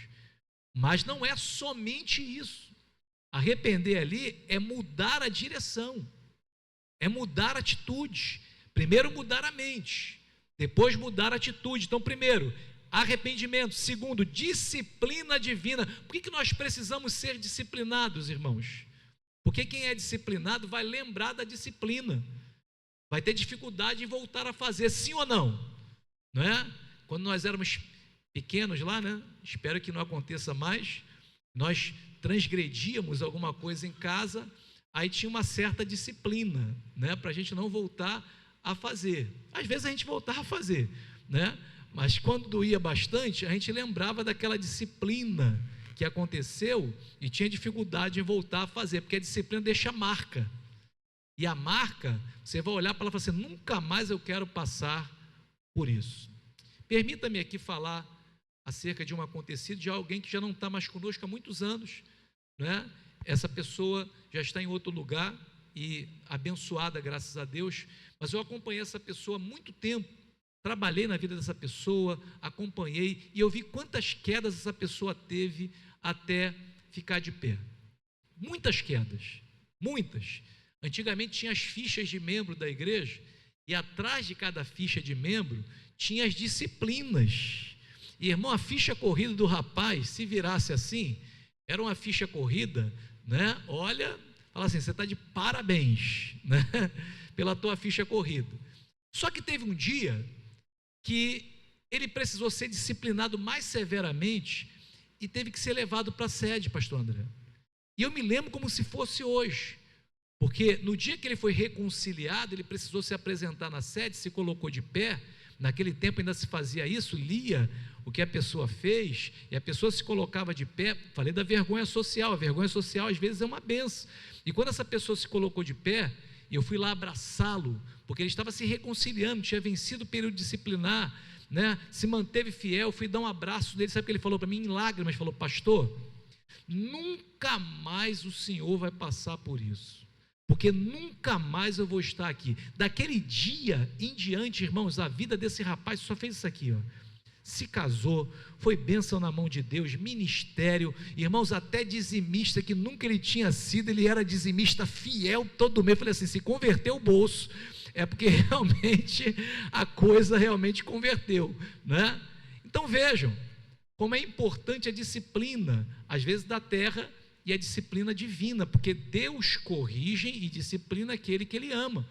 Speaker 1: Mas não é somente isso. Arrepender ali é mudar a direção, é mudar a atitude. Primeiro mudar a mente, depois mudar a atitude. Então, primeiro, arrependimento. Segundo, disciplina divina. Por que nós precisamos ser disciplinados, irmãos? Porque quem é disciplinado vai lembrar da disciplina, vai ter dificuldade em voltar a fazer, sim ou não? Não é? Quando nós éramos pequenos lá, né? Espero que não aconteça mais, nós transgredíamos alguma coisa em casa, aí tinha uma certa disciplina, né? Para a gente não voltar a fazer. Às vezes a gente voltava a fazer, né? Mas quando doía bastante, a gente lembrava daquela disciplina que aconteceu e tinha dificuldade em voltar a fazer, porque a disciplina deixa marca, e a marca, você vai olhar para ela e falar assim, nunca mais eu quero passar por isso. Permita-me aqui falar acerca de um acontecido de alguém que já não está mais conosco há muitos anos, né? Essa pessoa já está em outro lugar e abençoada, graças a Deus, mas eu acompanhei essa pessoa há muito tempo, trabalhei na vida dessa pessoa, acompanhei, e eu vi quantas quedas essa pessoa teve até ficar de pé. Muitas quedas, muitas. Antigamente tinha as fichas de membro da igreja, e atrás de cada ficha de membro tinha as disciplinas. E, irmão, a ficha corrida do rapaz, se virasse assim, era uma ficha corrida, né? Olha, fala assim, você está de parabéns, né? Pela tua ficha corrida. Só que teve um dia que ele precisou ser disciplinado mais severamente e teve que ser levado para a sede, pastor André. E eu me lembro como se fosse hoje, porque no dia que ele foi reconciliado, ele precisou se apresentar na sede, se colocou de pé. Naquele tempo ainda se fazia isso, lia o que a pessoa fez, e a pessoa se colocava de pé. Falei da vergonha social, a vergonha social às vezes é uma benção, e quando essa pessoa se colocou de pé, eu fui lá abraçá-lo, porque ele estava se reconciliando, tinha vencido o período disciplinar, né? Se manteve fiel, fui dar um abraço dele. Sabe o que ele falou para mim em lágrimas? Falou, pastor, nunca mais o senhor vai passar por isso, porque nunca mais eu vou estar aqui. Daquele dia em diante, irmãos, a vida desse rapaz só fez isso aqui, ó. Se casou, foi bênção na mão de Deus, ministério, irmãos, até dizimista, que nunca ele tinha sido, ele era dizimista fiel todo mês. Eu falei assim, se converteu o bolso, é porque realmente a coisa realmente converteu, né? Então vejam, como é importante a disciplina, às vezes da terra, e a disciplina divina, porque Deus corrige e disciplina aquele que Ele ama.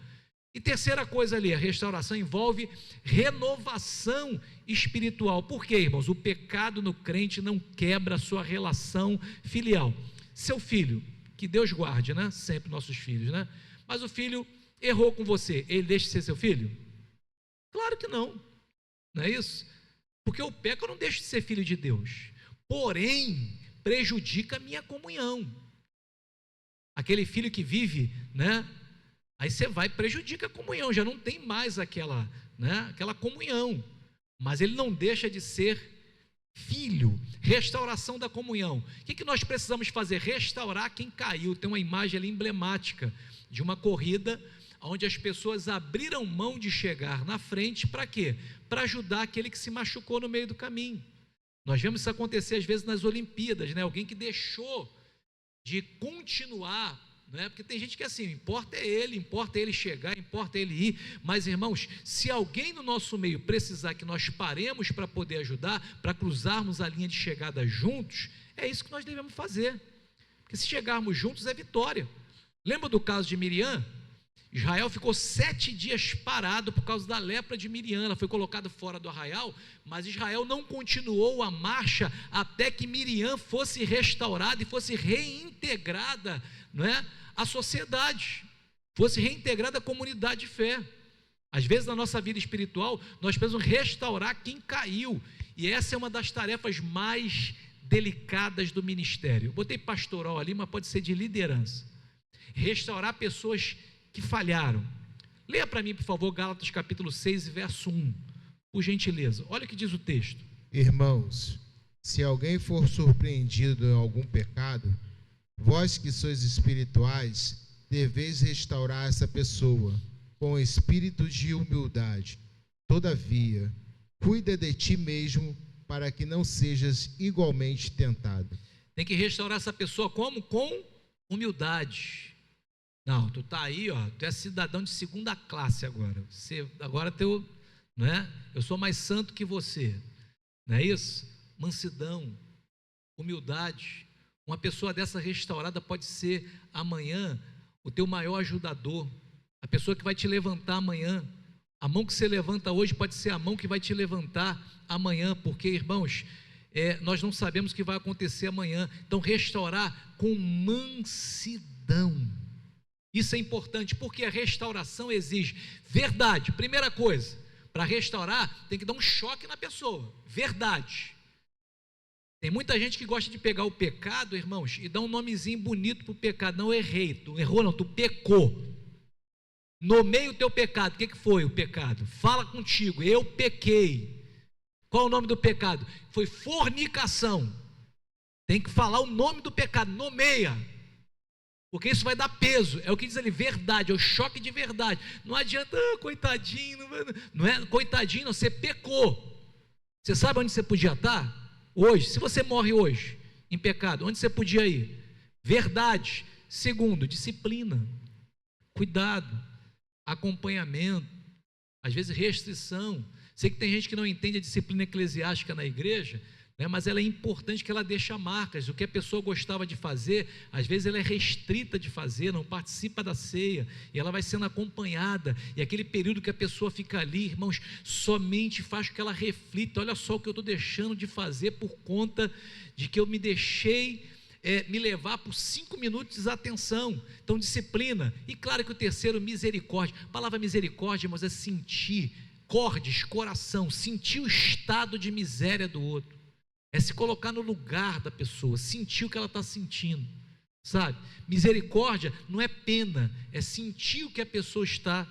Speaker 1: E terceira coisa ali, a restauração envolve renovação espiritual. Por quê, irmãos? O pecado no crente não quebra a sua relação filial. Seu filho, que Deus guarde, né? Sempre nossos filhos, né? Mas o filho errou com você, ele deixa de ser seu filho? Claro que não, não é isso? Porque eu peco, eu não deixo de ser filho de Deus. Porém, prejudica a minha comunhão. Aquele filho que vive, né? Aí você vai e prejudica a comunhão, já não tem mais aquela, né, aquela comunhão. Mas ele não deixa de ser filho. Restauração da comunhão. O que nós precisamos fazer? Restaurar quem caiu. Tem uma imagem ali emblemática de uma corrida onde as pessoas abriram mão de chegar na frente, para quê? Para ajudar aquele que se machucou no meio do caminho. Nós vemos isso acontecer às vezes nas Olimpíadas, né? Alguém que deixou de continuar, né? Porque tem gente que é assim, importa ele chegar, importa ele ir, mas irmãos, se alguém no nosso meio precisar que nós paremos para poder ajudar, para cruzarmos a linha de chegada juntos, é isso que nós devemos fazer, porque se chegarmos juntos é vitória. Lembra do caso de Miriam? Israel ficou 7 dias parado por causa da lepra de Miriam. Ela foi colocada fora do arraial, mas Israel não continuou a marcha até que Miriam fosse restaurada e fosse reintegrada, não é, à sociedade, fosse reintegrada à comunidade de fé. Às vezes na nossa vida espiritual nós precisamos restaurar quem caiu, e essa é uma das tarefas mais delicadas do ministério. Eu botei pastoral ali, mas pode ser de liderança. Restaurar pessoas que falharam. Leia para mim, por favor, Gálatas capítulo 6, verso 1, por gentileza. Olha o que diz o texto.
Speaker 3: Irmãos, se alguém for surpreendido em algum pecado, vós que sois espirituais, deveis restaurar essa pessoa com espírito de humildade. Todavia, cuida de ti mesmo, para que não sejas igualmente tentado.
Speaker 1: Tem que restaurar essa pessoa como? Com humildade. Não, tu tá aí, ó, tu é cidadão de segunda classe agora. Agora não é? Eu sou mais santo que você. Não é isso? Mansidão, humildade. Uma pessoa dessa restaurada pode ser amanhã o teu maior ajudador, a pessoa que vai te levantar amanhã. A mão que você levanta hoje pode ser a mão que vai te levantar amanhã, porque, irmãos, nós não sabemos o que vai acontecer amanhã. Então, restaurar com mansidão. Isso é importante, porque a restauração exige verdade. Primeira coisa, para restaurar, tem que dar um choque na pessoa, verdade. Tem muita gente que gosta de pegar o pecado, irmãos, e dar um nomezinho bonito para o pecado. Não, errei, tu errou não, tu pecou. Nomeia o teu pecado. O que foi o pecado? Fala contigo, eu pequei. Qual é o nome do pecado? Foi fornicação. Tem que falar o nome do pecado, nomeia, porque isso vai dar peso. É o que diz ali, verdade, é o choque de verdade. Não adianta, coitadinho, não é coitadinho, não, você pecou. Você sabe onde você podia estar hoje? Se você morre hoje em pecado, onde você podia ir? Verdade. Segundo, disciplina, cuidado, acompanhamento, às vezes restrição. Sei que tem gente que não entende a disciplina eclesiástica na igreja, né, mas ela é importante, que ela deixa marcas. O que a pessoa gostava de fazer, às vezes ela é restrita de fazer, não participa da ceia, e ela vai sendo acompanhada, e aquele período que a pessoa fica ali, irmãos, somente faz com que ela reflita: olha só o que eu estou deixando de fazer por conta de que eu me deixei me levar por 5 minutos de desatenção. Então, disciplina. E claro que o terceiro, misericórdia. A palavra misericórdia, irmãos, é sentir, cordes, coração, sentir o estado de miséria do outro. É se colocar no lugar da pessoa, sentir o que ela está sentindo, sabe? Misericórdia não é pena, é sentir o que a pessoa está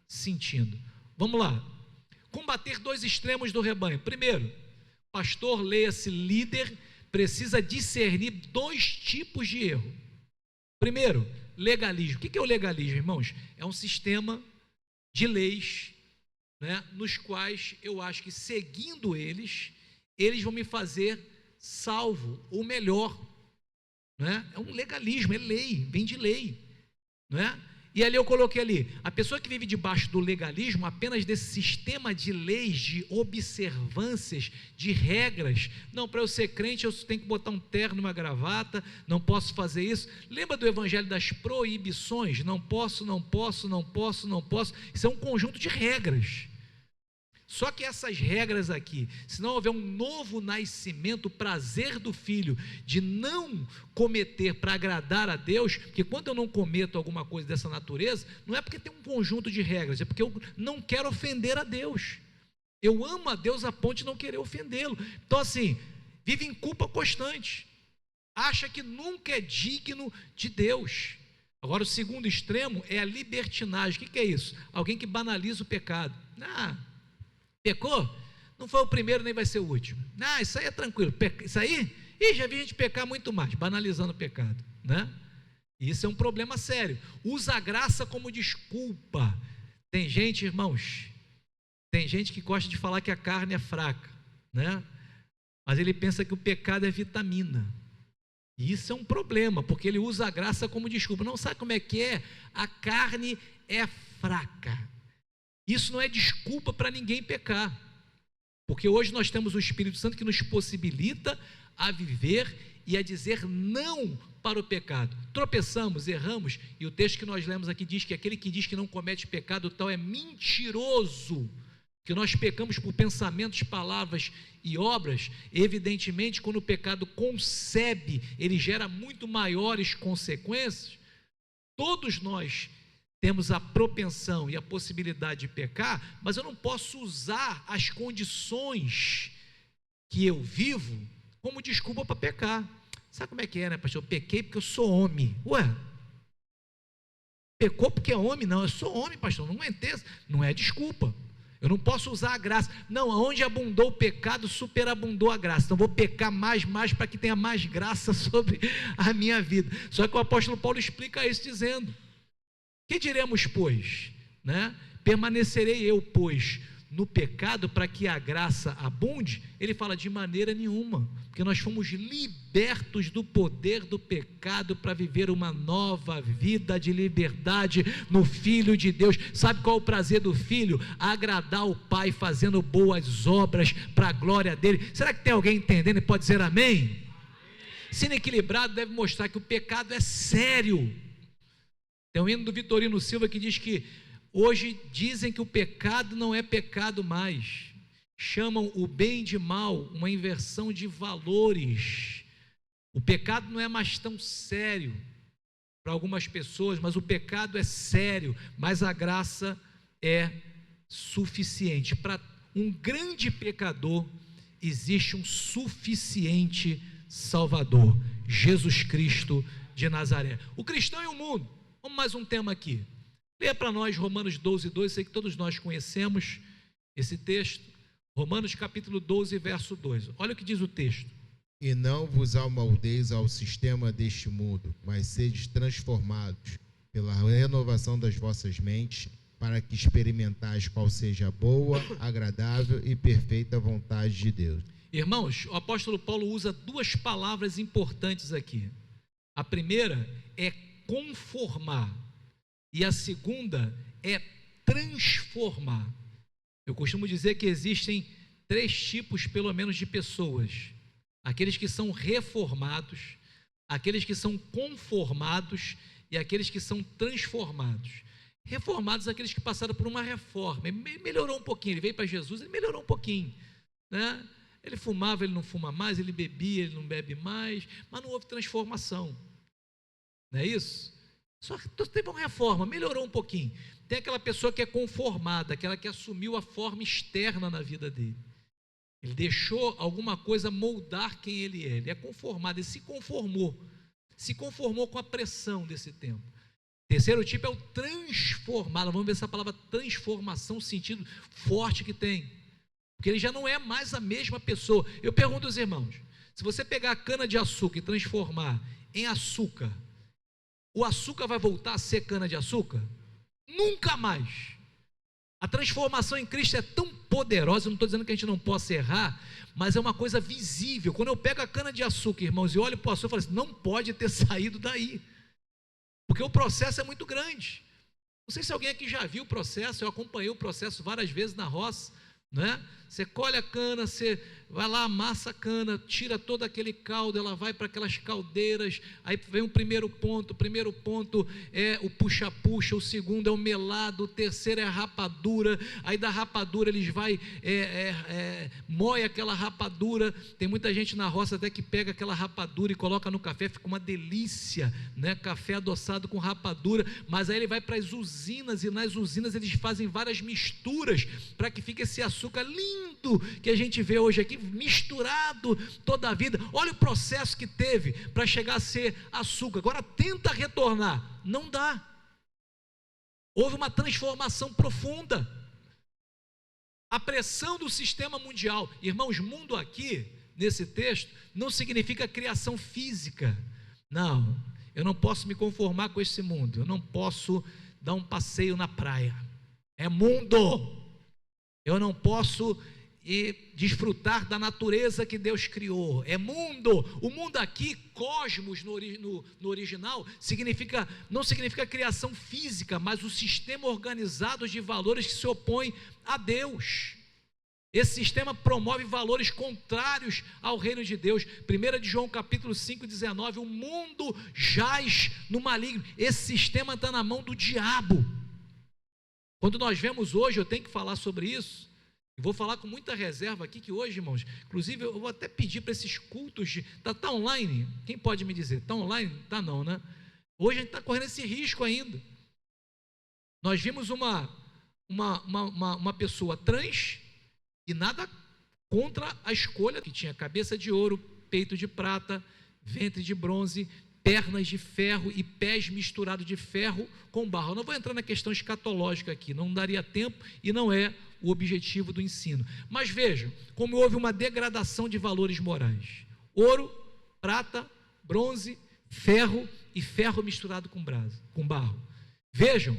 Speaker 1: sentindo. Vamos lá. Combater 2 extremos do rebanho. Primeiro, pastor, leia-se líder, precisa discernir 2 tipos de erro. Primeiro, legalismo. O que é o legalismo, irmãos? É um sistema de leis, né, nos quais eu acho que, seguindo eles vão me fazer salvo, ou melhor, né? É um legalismo, é lei, vem de lei, né? E ali eu coloquei ali, a pessoa que vive debaixo do legalismo, apenas desse sistema de leis, de observâncias, de regras. Não, para eu ser crente eu tenho que botar um terno, uma gravata, não posso fazer isso. Lembra do evangelho das proibições? Não posso, não posso, não posso, não posso. Isso é um conjunto de regras. Só que essas regras aqui, se não houver um novo nascimento, o prazer do filho de não cometer para agradar a Deus, porque quando eu não cometo alguma coisa dessa natureza, não é porque tem um conjunto de regras, é porque eu não quero ofender a Deus. Eu amo a Deus a ponto de não querer ofendê-lo. Então, assim, vive em culpa constante. Acha que nunca é digno de Deus. Agora, o segundo extremo é a libertinagem. O que é isso? Alguém que banaliza o pecado. Pecou? Não foi o primeiro, nem vai ser o último. Isso aí é tranquilo. Isso aí, já vi gente pecar muito mais, banalizando o pecado, né? Isso é um problema sério. Usa a graça como desculpa. Tem gente, irmãos, tem gente que gosta de falar que a carne é fraca, né? Mas ele pensa que o pecado é vitamina. E isso é um problema, porque ele usa a graça como desculpa. Não sabe como é que é? A carne é fraca. Isso não é desculpa para ninguém pecar. Porque hoje nós temos o Espírito Santo que nos possibilita a viver e a dizer não para o pecado. Tropeçamos, erramos, e o texto que nós lemos aqui diz que aquele que diz que não comete pecado, tal é mentiroso. Que nós pecamos por pensamentos, palavras e obras. Evidentemente, quando o pecado concebe, ele gera muito maiores consequências. Todos nós temos a propensão e a possibilidade de pecar, mas eu não posso usar as condições que eu vivo como desculpa para pecar. Sabe como é que é, né, pastor? Eu pequei porque eu sou homem. Ué, pecou porque é homem? Não, eu sou homem, pastor, não aguentei. Não é desculpa. Eu não posso usar a graça. Não, onde abundou o pecado, superabundou a graça. Então vou pecar mais para que tenha mais graça sobre a minha vida. Só que o apóstolo Paulo explica isso dizendo: que diremos, pois? Né? Permanecerei eu, pois, no pecado para que a graça abunde? Ele fala: de maneira nenhuma, porque nós fomos libertos do poder do pecado para viver uma nova vida de liberdade no Filho de Deus. Sabe qual é o prazer do Filho? Agradar o Pai fazendo boas obras para a glória dele. Será que tem alguém entendendo e pode dizer amém? Sendo equilibrado deve mostrar que o pecado é sério. Tem um hino do Vitorino Silva que diz que hoje dizem que o pecado não é pecado mais, chamam o bem de mal, uma inversão de valores. O pecado não é mais tão sério para algumas pessoas, mas o pecado é sério, mas a graça é suficiente. Para um grande pecador existe um suficiente Salvador, Jesus Cristo de Nazaré. O cristão e o mundo. Vamos mais um tema aqui. Leia para nós Romanos 12:2, sei que todos nós conhecemos esse texto. Romanos capítulo 12, verso 2. Olha o que diz o texto.
Speaker 3: E não vos amoldeis ao sistema deste mundo, mas sedes transformados pela renovação das vossas mentes, para que experimentais qual seja a boa, agradável e perfeita vontade de Deus.
Speaker 1: Irmãos, o apóstolo Paulo usa duas palavras importantes aqui. A primeira é conformar e a segunda é transformar. Eu costumo dizer que existem 3 tipos pelo menos de pessoas: aqueles que são reformados, aqueles que são conformados e aqueles que são transformados. Reformados, aqueles que passaram por uma reforma, ele melhorou um pouquinho, ele veio para Jesus, ele melhorou um pouquinho, né? Ele fumava, ele não fuma mais, ele bebia, ele não bebe mais, mas não houve transformação. Não é isso? Só que teve uma reforma, melhorou um pouquinho. Tem aquela pessoa que é conformada, aquela que assumiu a forma externa na vida dele. Ele deixou alguma coisa moldar quem ele é. Ele é conformado, ele se conformou com a pressão desse tempo. Terceiro tipo é o transformado. Vamos ver essa palavra transformação, o sentido forte que tem. Porque ele já não é mais a mesma pessoa. Eu pergunto aos irmãos: se você pegar a cana de açúcar e transformar em açúcar, o açúcar vai voltar a ser cana de açúcar? Nunca mais. A transformação em Cristo é tão poderosa. Eu não estou dizendo que a gente não possa errar, mas é uma coisa visível. Quando eu pego a cana de açúcar, irmãos, e olho para o açúcar, eu falo assim: não pode ter saído daí, porque o processo é muito grande. Não sei se alguém aqui já viu o processo. Eu acompanhei o processo várias vezes na roça, né? Você colhe a cana, você vai lá, amassa a cana, tira todo aquele caldo, ela vai para aquelas caldeiras, aí vem o primeiro ponto é o puxa-puxa, o segundo é o melado, o terceiro é a rapadura, aí da rapadura eles vai, moe aquela rapadura, tem muita gente na roça até que pega aquela rapadura e coloca no café, fica uma delícia, né? Café adoçado com rapadura, mas aí ele vai para as usinas, e nas usinas eles fazem várias misturas, para que fique esse açúcar lindo, que a gente vê hoje aqui, misturado toda a vida. Olha o processo que teve, para chegar a ser açúcar, agora tenta retornar, não dá, houve uma transformação profunda, a pressão do sistema mundial, irmãos, mundo aqui, nesse texto, não significa criação física, não, eu não posso me conformar com esse mundo, eu não posso dar um passeio na praia, é mundo, eu não posso desfrutar da natureza que Deus criou, é mundo, o mundo aqui, cosmos no original, não significa criação física, mas o sistema organizado de valores que se opõe a Deus. Esse sistema promove valores contrários ao reino de Deus. 1 de João capítulo 5:19, o mundo jaz no maligno. Esse sistema está na mão do diabo. Quando nós vemos hoje, eu tenho que falar sobre isso, e vou falar com muita reserva aqui, que hoje, irmãos, inclusive eu vou até pedir para esses cultos, está online? Quem pode me dizer? Está online? Está não, né? Hoje a gente está correndo esse risco ainda. Nós vimos uma pessoa trans, e nada contra a escolha, que tinha cabeça de ouro, peito de prata, ventre de bronze, pernas de ferro e pés misturados de ferro com barro. Eu não vou entrar na questão escatológica aqui, não daria tempo e não é o objetivo do ensino. Mas vejam como houve uma degradação de valores morais. Ouro, prata, bronze, ferro e ferro misturado com barro. Vejam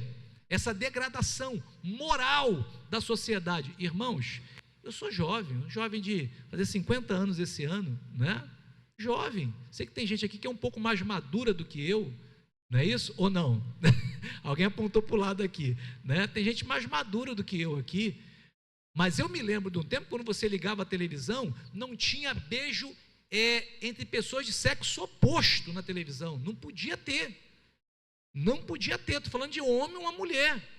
Speaker 1: essa degradação moral da sociedade. Irmãos, eu sou jovem de fazer 50 anos esse ano, né? Jovem, sei que tem gente aqui que é um pouco mais madura do que eu, não é isso? Ou não? Alguém apontou para o lado aqui, né? Tem gente mais madura do que eu aqui, mas eu me lembro de um tempo, quando você ligava a televisão, não tinha beijo entre pessoas de sexo oposto na televisão, não podia ter, estou falando de homem ou uma mulher.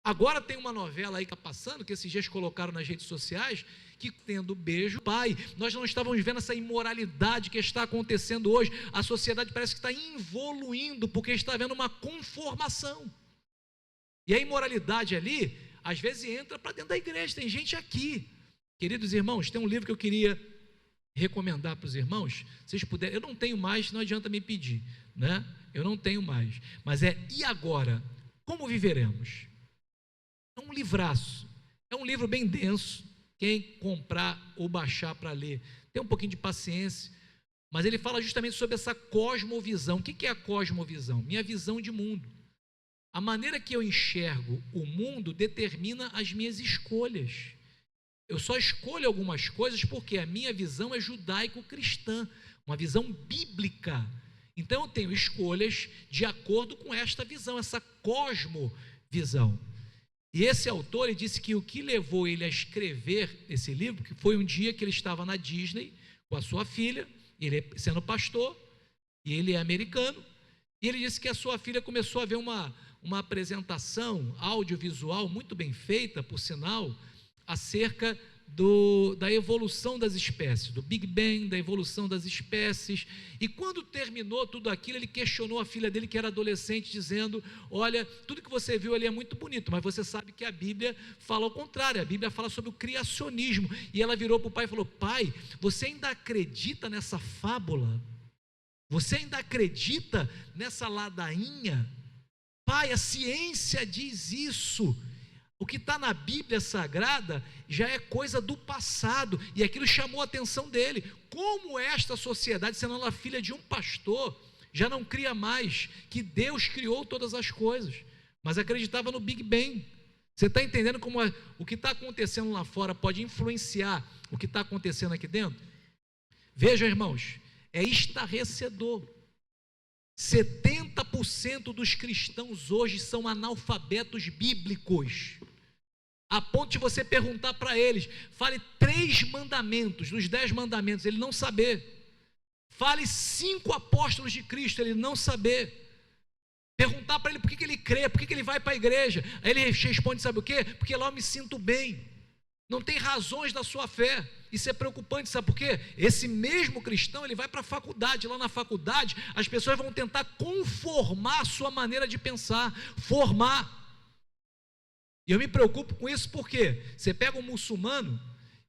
Speaker 1: Agora tem uma novela aí que está passando, que esses dias colocaram nas redes sociais, que tendo beijo, pai, nós não estávamos vendo essa imoralidade que está acontecendo hoje, a sociedade parece que está evoluindo, porque está havendo uma conformação, e a imoralidade ali, às vezes entra para dentro da igreja, tem gente aqui, queridos irmãos, tem um livro que eu queria recomendar para os irmãos, se vocês puderem, eu não tenho mais, não adianta me pedir, né? Eu não tenho mais, mas e agora? Como viveremos? É um livraço, é um livro bem denso, quem comprar ou baixar para ler, tem um pouquinho de paciência, mas ele fala justamente sobre essa cosmovisão. O que é a cosmovisão? Minha visão de mundo. A maneira que eu enxergo o mundo determina as minhas escolhas. Eu só escolho algumas coisas porque a minha visão é judaico-cristã, uma visão bíblica. Então eu tenho escolhas de acordo com esta visão, essa cosmovisão. E esse autor, ele disse que o que levou ele a escrever esse livro, que foi um dia que ele estava na Disney com a sua filha, ele sendo pastor, e ele é americano, e ele disse que a sua filha começou a ver uma apresentação audiovisual muito bem feita, por sinal, acerca da evolução das espécies, do Big Bang, da evolução das espécies, e quando terminou tudo aquilo, ele questionou a filha dele, que era adolescente, dizendo, olha, tudo que você viu ali é muito bonito, mas você sabe que a Bíblia fala ao contrário, a Bíblia fala sobre o criacionismo, e ela virou para o pai e falou, pai, você ainda acredita nessa fábula? Você ainda acredita nessa ladainha? Pai, a ciência diz isso, o que está na Bíblia Sagrada já é coisa do passado, e aquilo chamou a atenção dele. Como esta sociedade, sendo ela filha de um pastor, já não cria mais que Deus criou todas as coisas, mas acreditava no Big Bang. Você está entendendo como o que está acontecendo lá fora pode influenciar o que está acontecendo aqui dentro? Vejam, irmãos, é estarrecedor. 70% dos cristãos hoje são analfabetos bíblicos. a ponto de você perguntar para eles, fale 3 mandamentos, dos 10 mandamentos, ele não saber. Fale 5 apóstolos de Cristo, ele não saber. Perguntar para ele por que ele crê, por que ele vai para a igreja. Aí ele responde, sabe o quê? Porque lá eu me sinto bem. Não tem razões da sua fé. Isso é preocupante, sabe por quê? Esse mesmo cristão, ele vai para a faculdade. Lá na faculdade, as pessoas vão tentar conformar a sua maneira de pensar, formar. E eu me preocupo com isso porque você pega um muçulmano,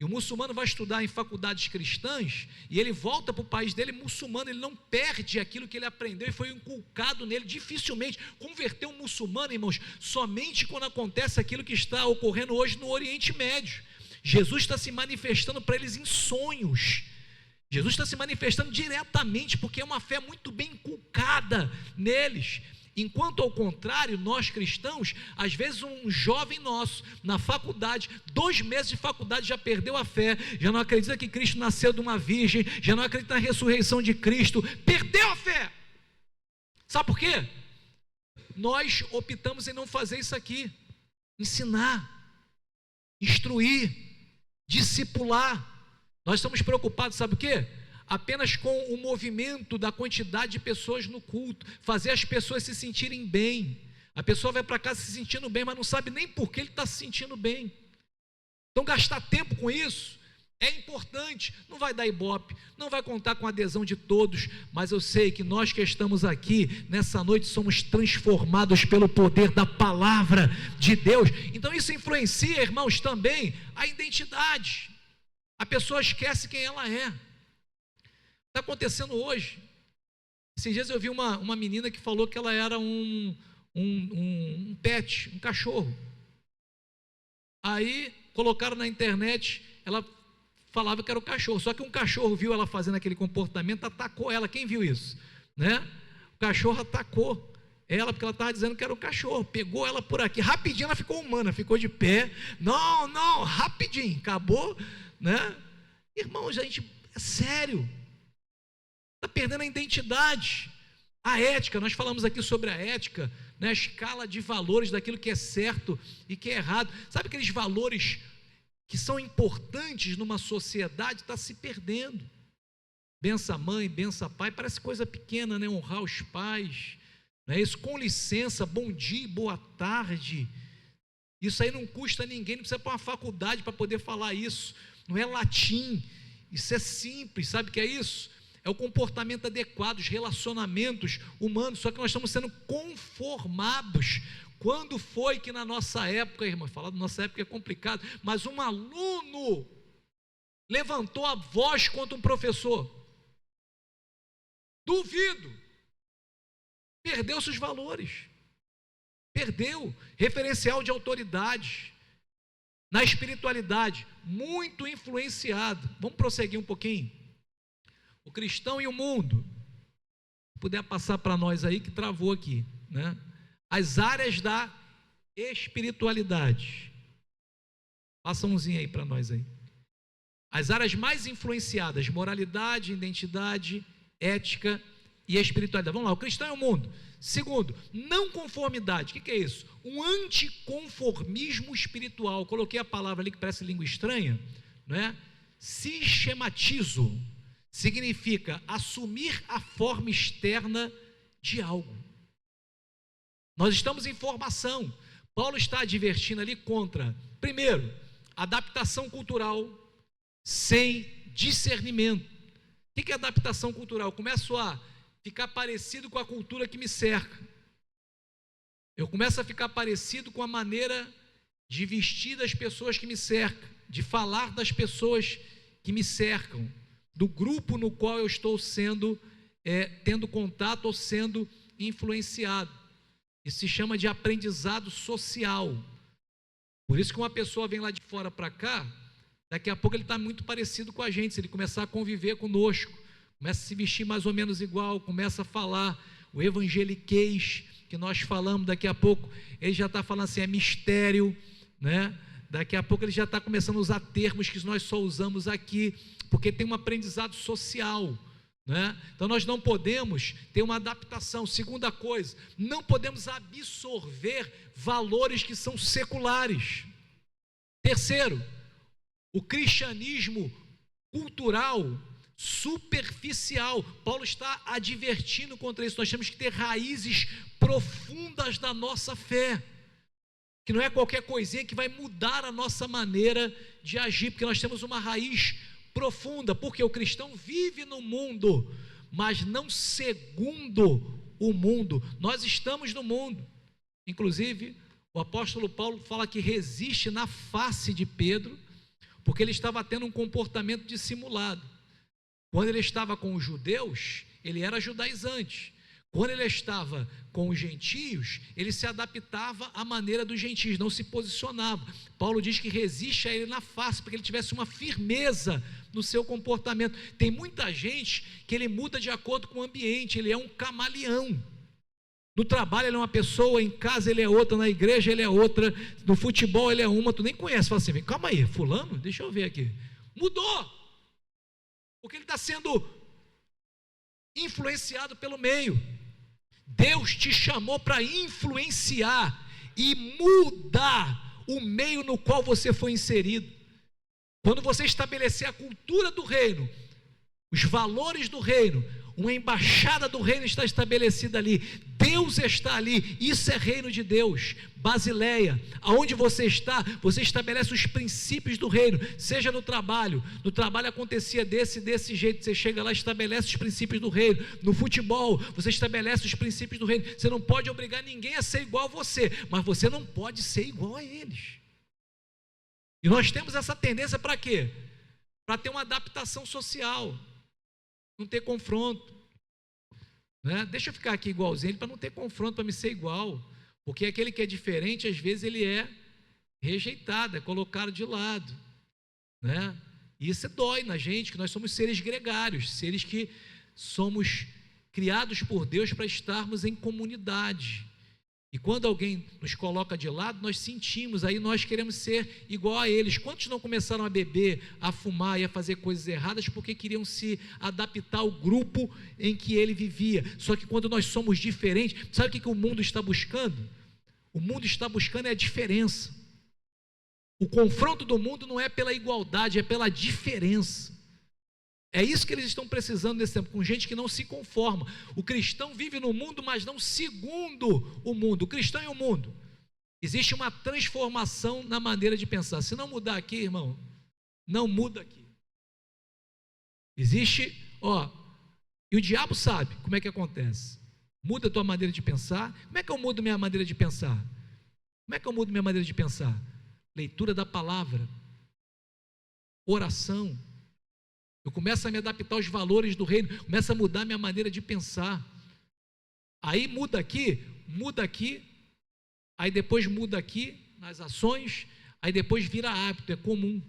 Speaker 1: e o muçulmano vai estudar em faculdades cristãs, e ele volta para o país dele muçulmano, ele não perde aquilo que ele aprendeu e foi inculcado nele. Dificilmente converter um muçulmano, irmãos, somente quando acontece aquilo que está ocorrendo hoje no Oriente Médio. Jesus está se manifestando para eles em sonhos. Jesus está se manifestando diretamente, porque é uma fé muito bem inculcada neles. Enquanto ao contrário, nós cristãos, às vezes um jovem nosso, na faculdade, 2 meses de faculdade já perdeu a fé, já não acredita que Cristo nasceu de uma virgem, já não acredita na ressurreição de Cristo, perdeu a fé. Sabe por quê? Nós optamos em não fazer isso aqui, ensinar, instruir, discipular. Nós estamos preocupados, sabe o quê? Apenas com o movimento da quantidade de pessoas no culto, fazer as pessoas se sentirem bem. A pessoa vai para casa se sentindo bem, mas não sabe nem por que ele está se sentindo bem. Então gastar tempo com isso é importante. Não vai dar ibope, não vai contar com a adesão de todos, mas eu sei que nós que estamos aqui nessa noite somos transformados pelo poder da palavra de Deus. Então isso influencia, irmãos, também a identidade. A pessoa esquece quem ela é. Está acontecendo hoje. Esses dias eu vi uma menina que falou que ela era um pet, um cachorro. Aí colocaram na internet, ela falava que era o cachorro, só que um cachorro viu ela fazendo aquele comportamento, atacou ela. Quem viu isso? Né? O cachorro atacou ela, porque ela estava dizendo que era o cachorro, pegou ela por aqui, rapidinho ela ficou humana, ficou de pé, não, rapidinho, acabou, né? Irmãos, a gente, é sério, está perdendo a identidade, a ética. Nós falamos aqui sobre a ética, né? A escala de valores daquilo que é certo e que é errado. Sabe aqueles valores que são importantes numa sociedade? Está se perdendo. Bença mãe, bença pai, parece coisa pequena, né? Honrar os pais, não é isso? Com licença, bom dia, boa tarde. Isso aí não custa a ninguém, não precisa para uma faculdade para poder falar isso. Não é latim, isso é simples. Sabe o que é isso? É o comportamento adequado, os relacionamentos humanos. Só que nós estamos sendo conformados. Quando foi que na nossa época, irmão, falar da nossa época é complicado, mas um aluno levantou a voz contra um professor? Duvido. Perdeu seus valores. Perdeu referencial de autoridade. Na espiritualidade, muito influenciado. Vamos prosseguir um pouquinho? O cristão e o mundo. Se puder passar para nós aí, que travou aqui, né? As áreas da espiritualidade. Passa umzinho aí para nós aí. As áreas mais influenciadas: moralidade, identidade, ética e espiritualidade. Vamos lá, o cristão e o mundo. Segundo, não conformidade. O que é isso? Um anticonformismo espiritual. Coloquei a palavra ali que parece língua estranha, não é? Sistematizo. Significa assumir a forma externa de algo. Nós estamos em formação. Paulo está advertindo ali contra, primeiro, adaptação cultural sem discernimento. O que é adaptação cultural? Eu começo a ficar parecido com a cultura que me cerca. Eu começo a ficar parecido com a maneira de vestir das pessoas que me cercam, de falar das pessoas que me cercam, do grupo no qual eu estou tendo contato ou sendo influenciado. Isso se chama de aprendizado social. Por isso que uma pessoa vem lá de fora para cá, daqui a pouco ele está muito parecido com a gente. Se ele começar a conviver conosco, começa a se vestir mais ou menos igual, começa a falar o evangeliquez que nós falamos, daqui a pouco ele já está falando assim, é mistério, né? Daqui a pouco ele já está começando a usar termos que nós só usamos aqui, porque tem um aprendizado social, né? Então nós não podemos ter uma adaptação. Segunda coisa, não podemos absorver valores que são seculares. Terceiro, o cristianismo cultural, superficial. Paulo está advertindo contra isso. Nós temos que ter raízes profundas da nossa fé, que não é qualquer coisinha que vai mudar a nossa maneira de agir, porque nós temos uma raiz profunda, porque o cristão vive no mundo, mas não segundo o mundo. Nós estamos no mundo. Inclusive, o apóstolo Paulo fala que resiste na face de Pedro, porque ele estava tendo um comportamento dissimulado. Quando ele estava com os judeus, ele era judaizante. Quando ele estava com os gentios, ele se adaptava à maneira dos gentios, não se posicionava. Paulo diz que resiste a ele na face, porque ele tivesse uma firmeza no seu comportamento. Tem muita gente que ele muda de acordo com o ambiente, ele é um camaleão. No trabalho ele é uma pessoa, em casa ele é outra, na igreja ele é outra, no futebol ele é uma, tu nem conhece, fala assim, calma aí, fulano, deixa eu ver aqui, mudou, porque ele está sendo influenciado pelo meio. Deus te chamou para influenciar e mudar o meio no qual você foi inserido. Quando você estabelecer a cultura do reino, os valores do reino, uma embaixada do reino está estabelecida ali, Deus está ali, isso é reino de Deus. Basileia, aonde você está, você estabelece os princípios do reino, seja no trabalho acontecia desse jeito, você chega lá e estabelece os princípios do reino. No futebol, você estabelece os princípios do reino. Você não pode obrigar ninguém a ser igual a você, mas você não pode ser igual a eles. E nós temos essa tendência para quê? Para ter uma adaptação social, não ter confronto, né? Deixa eu ficar aqui igualzinho para não ter confronto, para me ser igual, porque aquele que é diferente, às vezes ele é rejeitado, é colocado de lado, né? E isso dói na gente, que nós somos seres gregários, seres que somos criados por Deus para estarmos em comunidade. E quando alguém nos coloca de lado, nós sentimos, aí nós queremos ser igual a eles. Quantos não começaram a beber, a fumar e a fazer coisas erradas porque queriam se adaptar ao grupo em que ele vivia? Só que quando nós somos diferentes, sabe o que o mundo está buscando? O mundo está buscando a diferença. O confronto do mundo não é pela igualdade, é pela diferença. É isso que eles estão precisando nesse tempo, com gente que não se conforma. O cristão vive no mundo, mas não segundo o mundo. O cristão e o mundo. Existe uma transformação na maneira de pensar. Se não mudar aqui, irmão, não muda aqui. Existe, e o diabo sabe como é que acontece. Muda a tua maneira de pensar. Como é que eu mudo minha maneira de pensar? Como é que eu mudo minha maneira de pensar? Leitura da palavra, oração. Eu começo a me adaptar aos valores do reino, começo a mudar minha maneira de pensar. Aí muda aqui, aí depois muda aqui nas ações, aí depois vira hábito, é comum.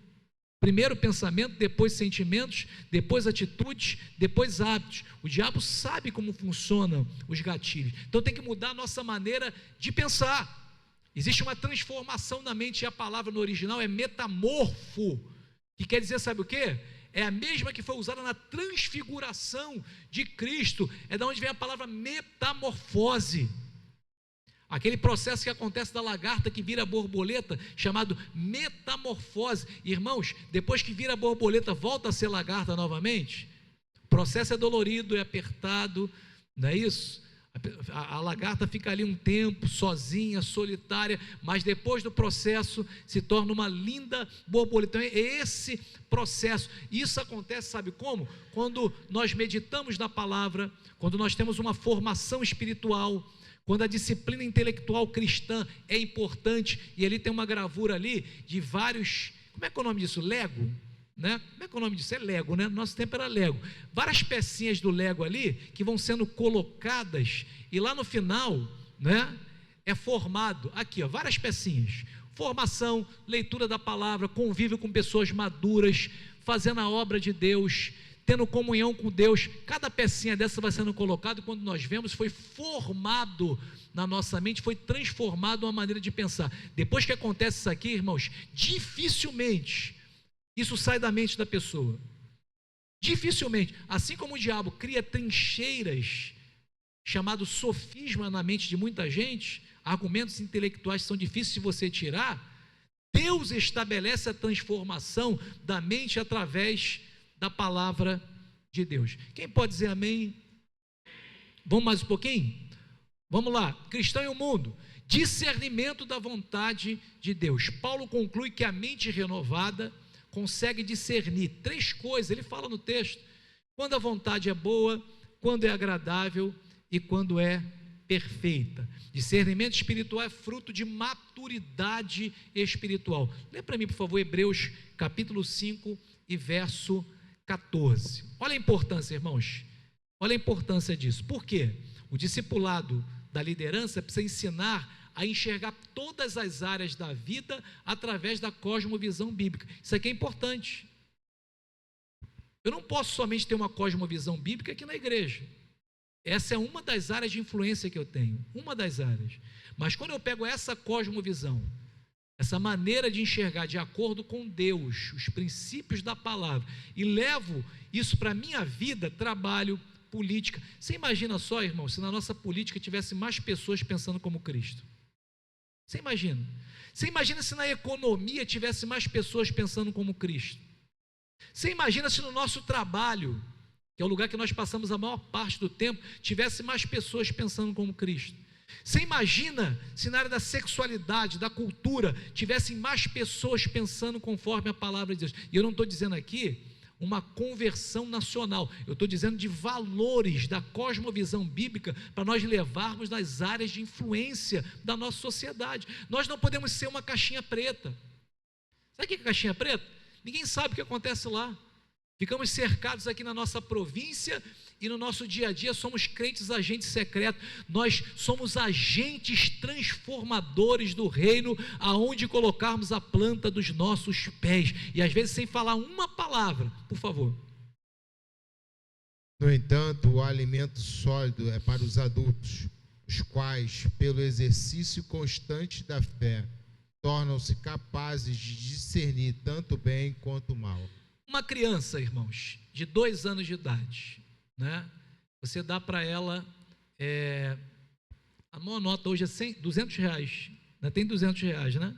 Speaker 1: Primeiro pensamento, depois sentimentos, depois atitudes, depois hábitos. O diabo sabe como funcionam os gatilhos. Então tem que mudar a nossa maneira de pensar. Existe uma transformação na mente, e a palavra no original é metamorfo, que quer dizer, sabe o quê? É a mesma que foi usada na transfiguração de Cristo, é da onde vem a palavra metamorfose. Aquele processo que acontece da lagarta que vira borboleta, chamado metamorfose. Irmãos, depois que vira borboleta, volta a ser lagarta novamente? O processo é dolorido, é apertado, não é isso? A lagarta fica ali um tempo, sozinha, solitária, mas depois do processo se torna uma linda borboleta. Então é esse processo. Isso acontece, sabe como? Quando nós meditamos na palavra, quando nós temos uma formação espiritual, quando a disciplina intelectual cristã é importante, e ali tem uma gravura ali de vários, como é que é o nome disso? Lego? Né? Como é que é o nome disso? É Lego, né? No nosso tempo era Lego. Várias pecinhas do Lego ali que vão sendo colocadas e lá no final, né, é formado, aqui, várias pecinhas. Formação, leitura da palavra, convívio com pessoas maduras, fazendo a obra de Deus, tendo comunhão com Deus. Cada pecinha dessa vai sendo colocada e quando nós vemos, foi formado na nossa mente, foi transformado uma maneira de pensar. Depois que acontece isso aqui, irmãos, dificilmente isso sai da mente da pessoa. Dificilmente. Assim como o diabo cria trincheiras, chamado sofisma na mente de muita gente, argumentos intelectuais que são difíceis de você tirar, Deus estabelece a transformação da mente através da palavra de Deus. Quem pode dizer amém? Vamos mais um pouquinho? Vamos lá, cristão e o mundo. Discernimento da vontade de Deus. Paulo conclui que a mente renovada consegue discernir 3 coisas, ele fala no texto: quando a vontade é boa, quando é agradável e quando é perfeita. Discernimento espiritual é fruto de maturidade espiritual. Lê para mim, por favor, Hebreus capítulo 5 e verso 14. Olha a importância, irmãos. Olha a importância disso. Por quê? O discipulado da liderança precisa ensinar a enxergar todas as áreas da vida através da cosmovisão bíblica. Isso aqui é importante. Eu não posso somente ter uma cosmovisão bíblica aqui na igreja. Essa é uma das áreas de influência que eu tenho, uma das áreas. Mas quando eu pego essa cosmovisão, essa maneira de enxergar de acordo com Deus, os princípios da palavra, e levo isso para a minha vida, trabalho, política. Você imagina só, irmão, se na nossa política tivesse mais pessoas pensando como Cristo? Você imagina? Você imagina se na economia tivesse mais pessoas pensando como Cristo? Você imagina se no nosso trabalho, que é o lugar que nós passamos a maior parte do tempo, tivesse mais pessoas pensando como Cristo? Você imagina se na área da sexualidade, da cultura, tivessem mais pessoas pensando conforme a palavra de Deus? E eu não estou dizendo aqui uma conversão nacional, eu estou dizendo de valores da cosmovisão bíblica para nós levarmos nas áreas de influência da nossa sociedade. Nós não podemos ser uma caixinha preta. Sabe o que é caixinha preta? Ninguém sabe o que acontece lá. Ficamos cercados aqui na nossa província e no nosso dia a dia somos crentes agentes secretos. Nós somos agentes transformadores do reino aonde colocarmos a planta dos nossos pés, e às vezes sem falar uma palavra. Por favor.
Speaker 3: No entanto, o alimento sólido é para os adultos, os quais, pelo exercício constante da fé, tornam-se capazes de discernir tanto o bem quanto o mal.
Speaker 1: Uma criança, irmãos, de 2 anos de idade, né? Você dá para ela, a maior nota hoje é 200 reais, né? Tem 200 reais, né?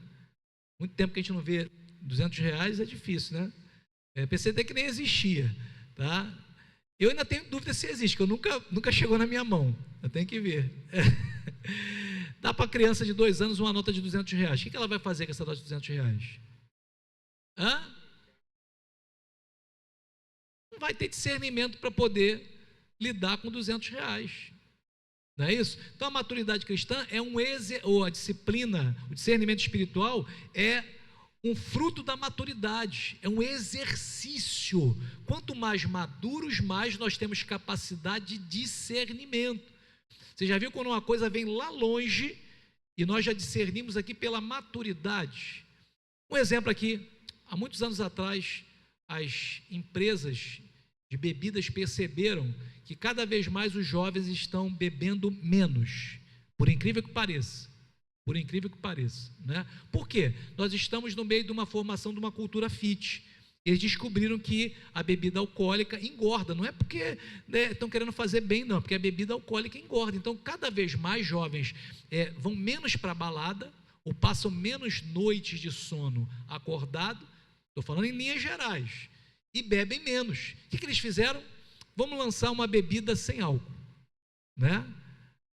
Speaker 1: Muito tempo que a gente não vê 200 reais, é difícil, né? Pensei até que nem existia, tá? Eu ainda tenho dúvida se existe, que eu nunca chegou na minha mão, eu tenho que ver. Dá para a criança de 2 anos uma nota de 200 reais, o que ela vai fazer com essa nota de 200 reais? Não vai ter discernimento para poder lidar com 200 reais, não é isso? Então a maturidade cristã ou a disciplina, o discernimento espiritual é um fruto da maturidade, é um exercício. Quanto mais maduros, mais nós temos capacidade de discernimento. Você já viu quando uma coisa vem lá longe e nós já discernimos aqui pela maturidade? Um exemplo aqui, há muitos anos atrás, as empresas de bebidas perceberam que cada vez mais os jovens estão bebendo menos, por incrível que pareça. Por incrível que pareça, né? Por quê? Nós estamos no meio de uma formação de uma cultura fit. Eles descobriram que a bebida alcoólica engorda, não é porque estão querendo fazer bem, não, porque a bebida alcoólica engorda. Então, cada vez mais jovens vão menos para a balada, ou passam menos noites de sono acordado, estou falando em linhas gerais, e bebem menos. O que eles fizeram? Vamos lançar uma bebida sem álcool, né?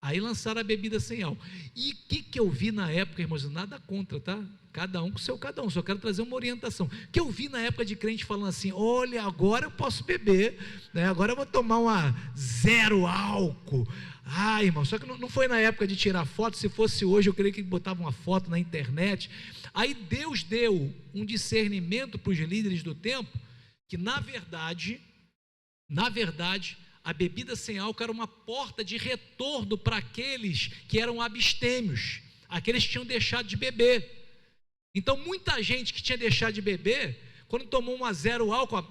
Speaker 1: Aí lançaram a bebida sem álcool. E o que eu vi na época, irmãos? Nada contra, tá? Cada um com o seu cada um, só quero trazer uma orientação. O que eu vi na época de crente falando assim: olha, agora eu posso beber, né? Agora eu vou tomar uma 0 álcool. Ah, irmão, só que não foi na época de tirar foto. Se fosse hoje, eu creio que botava uma foto na internet. Aí Deus deu um discernimento para os líderes do tempo, que na verdade, a bebida sem álcool era uma porta de retorno para aqueles que eram abstêmios, aqueles que tinham deixado de beber. Então, muita gente que tinha deixado de beber, quando tomou uma 0 álcool,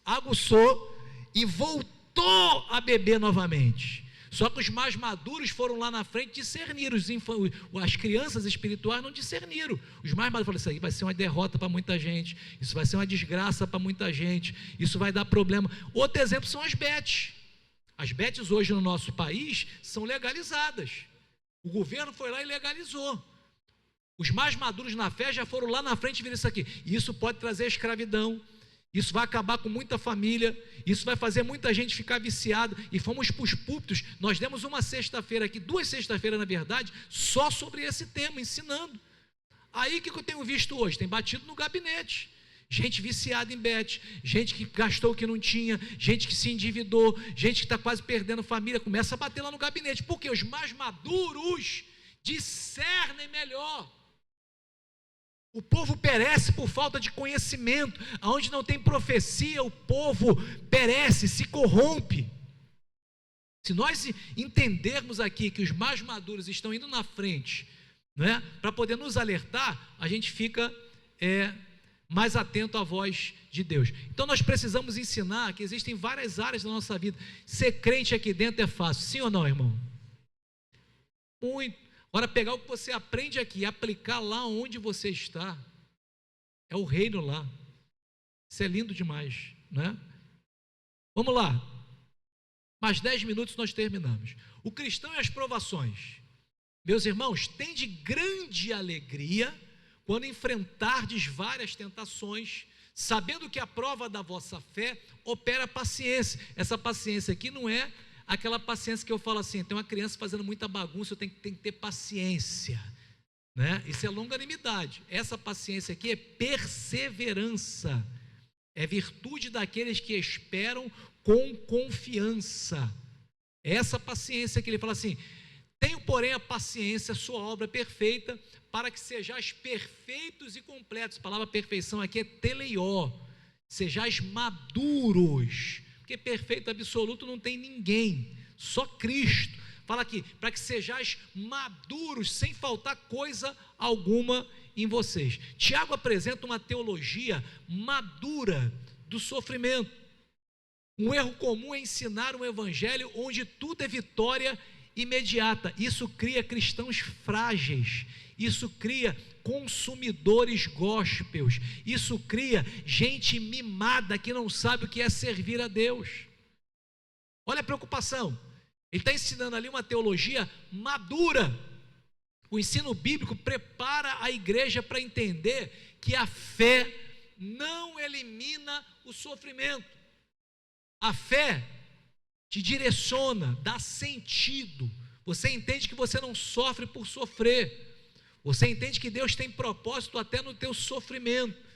Speaker 1: aguçou e voltou a beber novamente. Só que os mais maduros foram lá na frente discernir. As crianças espirituais não discerniram. Os mais maduros falaram: isso aí vai ser uma derrota para muita gente, isso vai ser uma desgraça para muita gente, isso vai dar problema. Outro exemplo são as bets. As bets hoje no nosso país são legalizadas. O governo foi lá e legalizou. Os mais maduros na fé já foram lá na frente e viram isso aqui. E isso pode trazer escravidão. Isso vai acabar com muita família. Isso vai fazer muita gente ficar viciada. E fomos para os púlpitos. Nós demos uma sexta-feira aqui, 2 sexta-feiras na verdade, só sobre esse tema, ensinando. Aí o que eu tenho visto hoje? Tem batido no gabinete. Gente viciada em bet, gente que gastou o que não tinha, gente que se endividou, gente que está quase perdendo família, começa a bater lá no gabinete, porque os mais maduros discernem melhor. O povo perece por falta de conhecimento, aonde não tem profecia, o povo perece, se corrompe. Se nós entendermos aqui que os mais maduros estão indo na frente, né, para poder nos alertar, a gente fica mais atento à voz de Deus. Então nós precisamos ensinar que existem várias áreas da nossa vida. Ser crente aqui dentro é fácil, sim ou não, irmão? Muito. Agora pegar o que você aprende aqui e aplicar lá onde você está, é o reino lá. Isso é lindo demais, né? Vamos lá. Mais 10 minutos nós terminamos. O cristão e as provações. Meus irmãos, tem de grande alegria quando enfrentardes várias tentações, sabendo que a prova da vossa fé opera paciência. Essa paciência aqui não é aquela paciência que eu falo assim, tem uma criança fazendo muita bagunça, eu tenho que ter paciência, né? Isso é longanimidade. Essa paciência aqui é perseverança, é virtude daqueles que esperam com confiança. Essa paciência que ele fala assim, tenho porém a paciência, sua obra perfeita, para que sejais perfeitos e completos. A palavra perfeição aqui é teleió, sejais maduros, porque perfeito absoluto não tem ninguém, só Cristo. Fala aqui, para que sejais maduros, sem faltar coisa alguma em vocês. Tiago apresenta uma teologia madura do sofrimento. Um erro comum é ensinar um evangelho onde tudo é vitória imediata. Isso cria cristãos frágeis, isso cria consumidores gospels, isso cria gente mimada que não sabe o que é servir a Deus. Olha a preocupação, ele está ensinando ali uma teologia madura. O ensino bíblico prepara a igreja para entender que a fé não elimina o sofrimento. A fé te direciona, dá sentido. Você entende que você não sofre por sofrer. Você entende que Deus tem propósito até no teu sofrimento.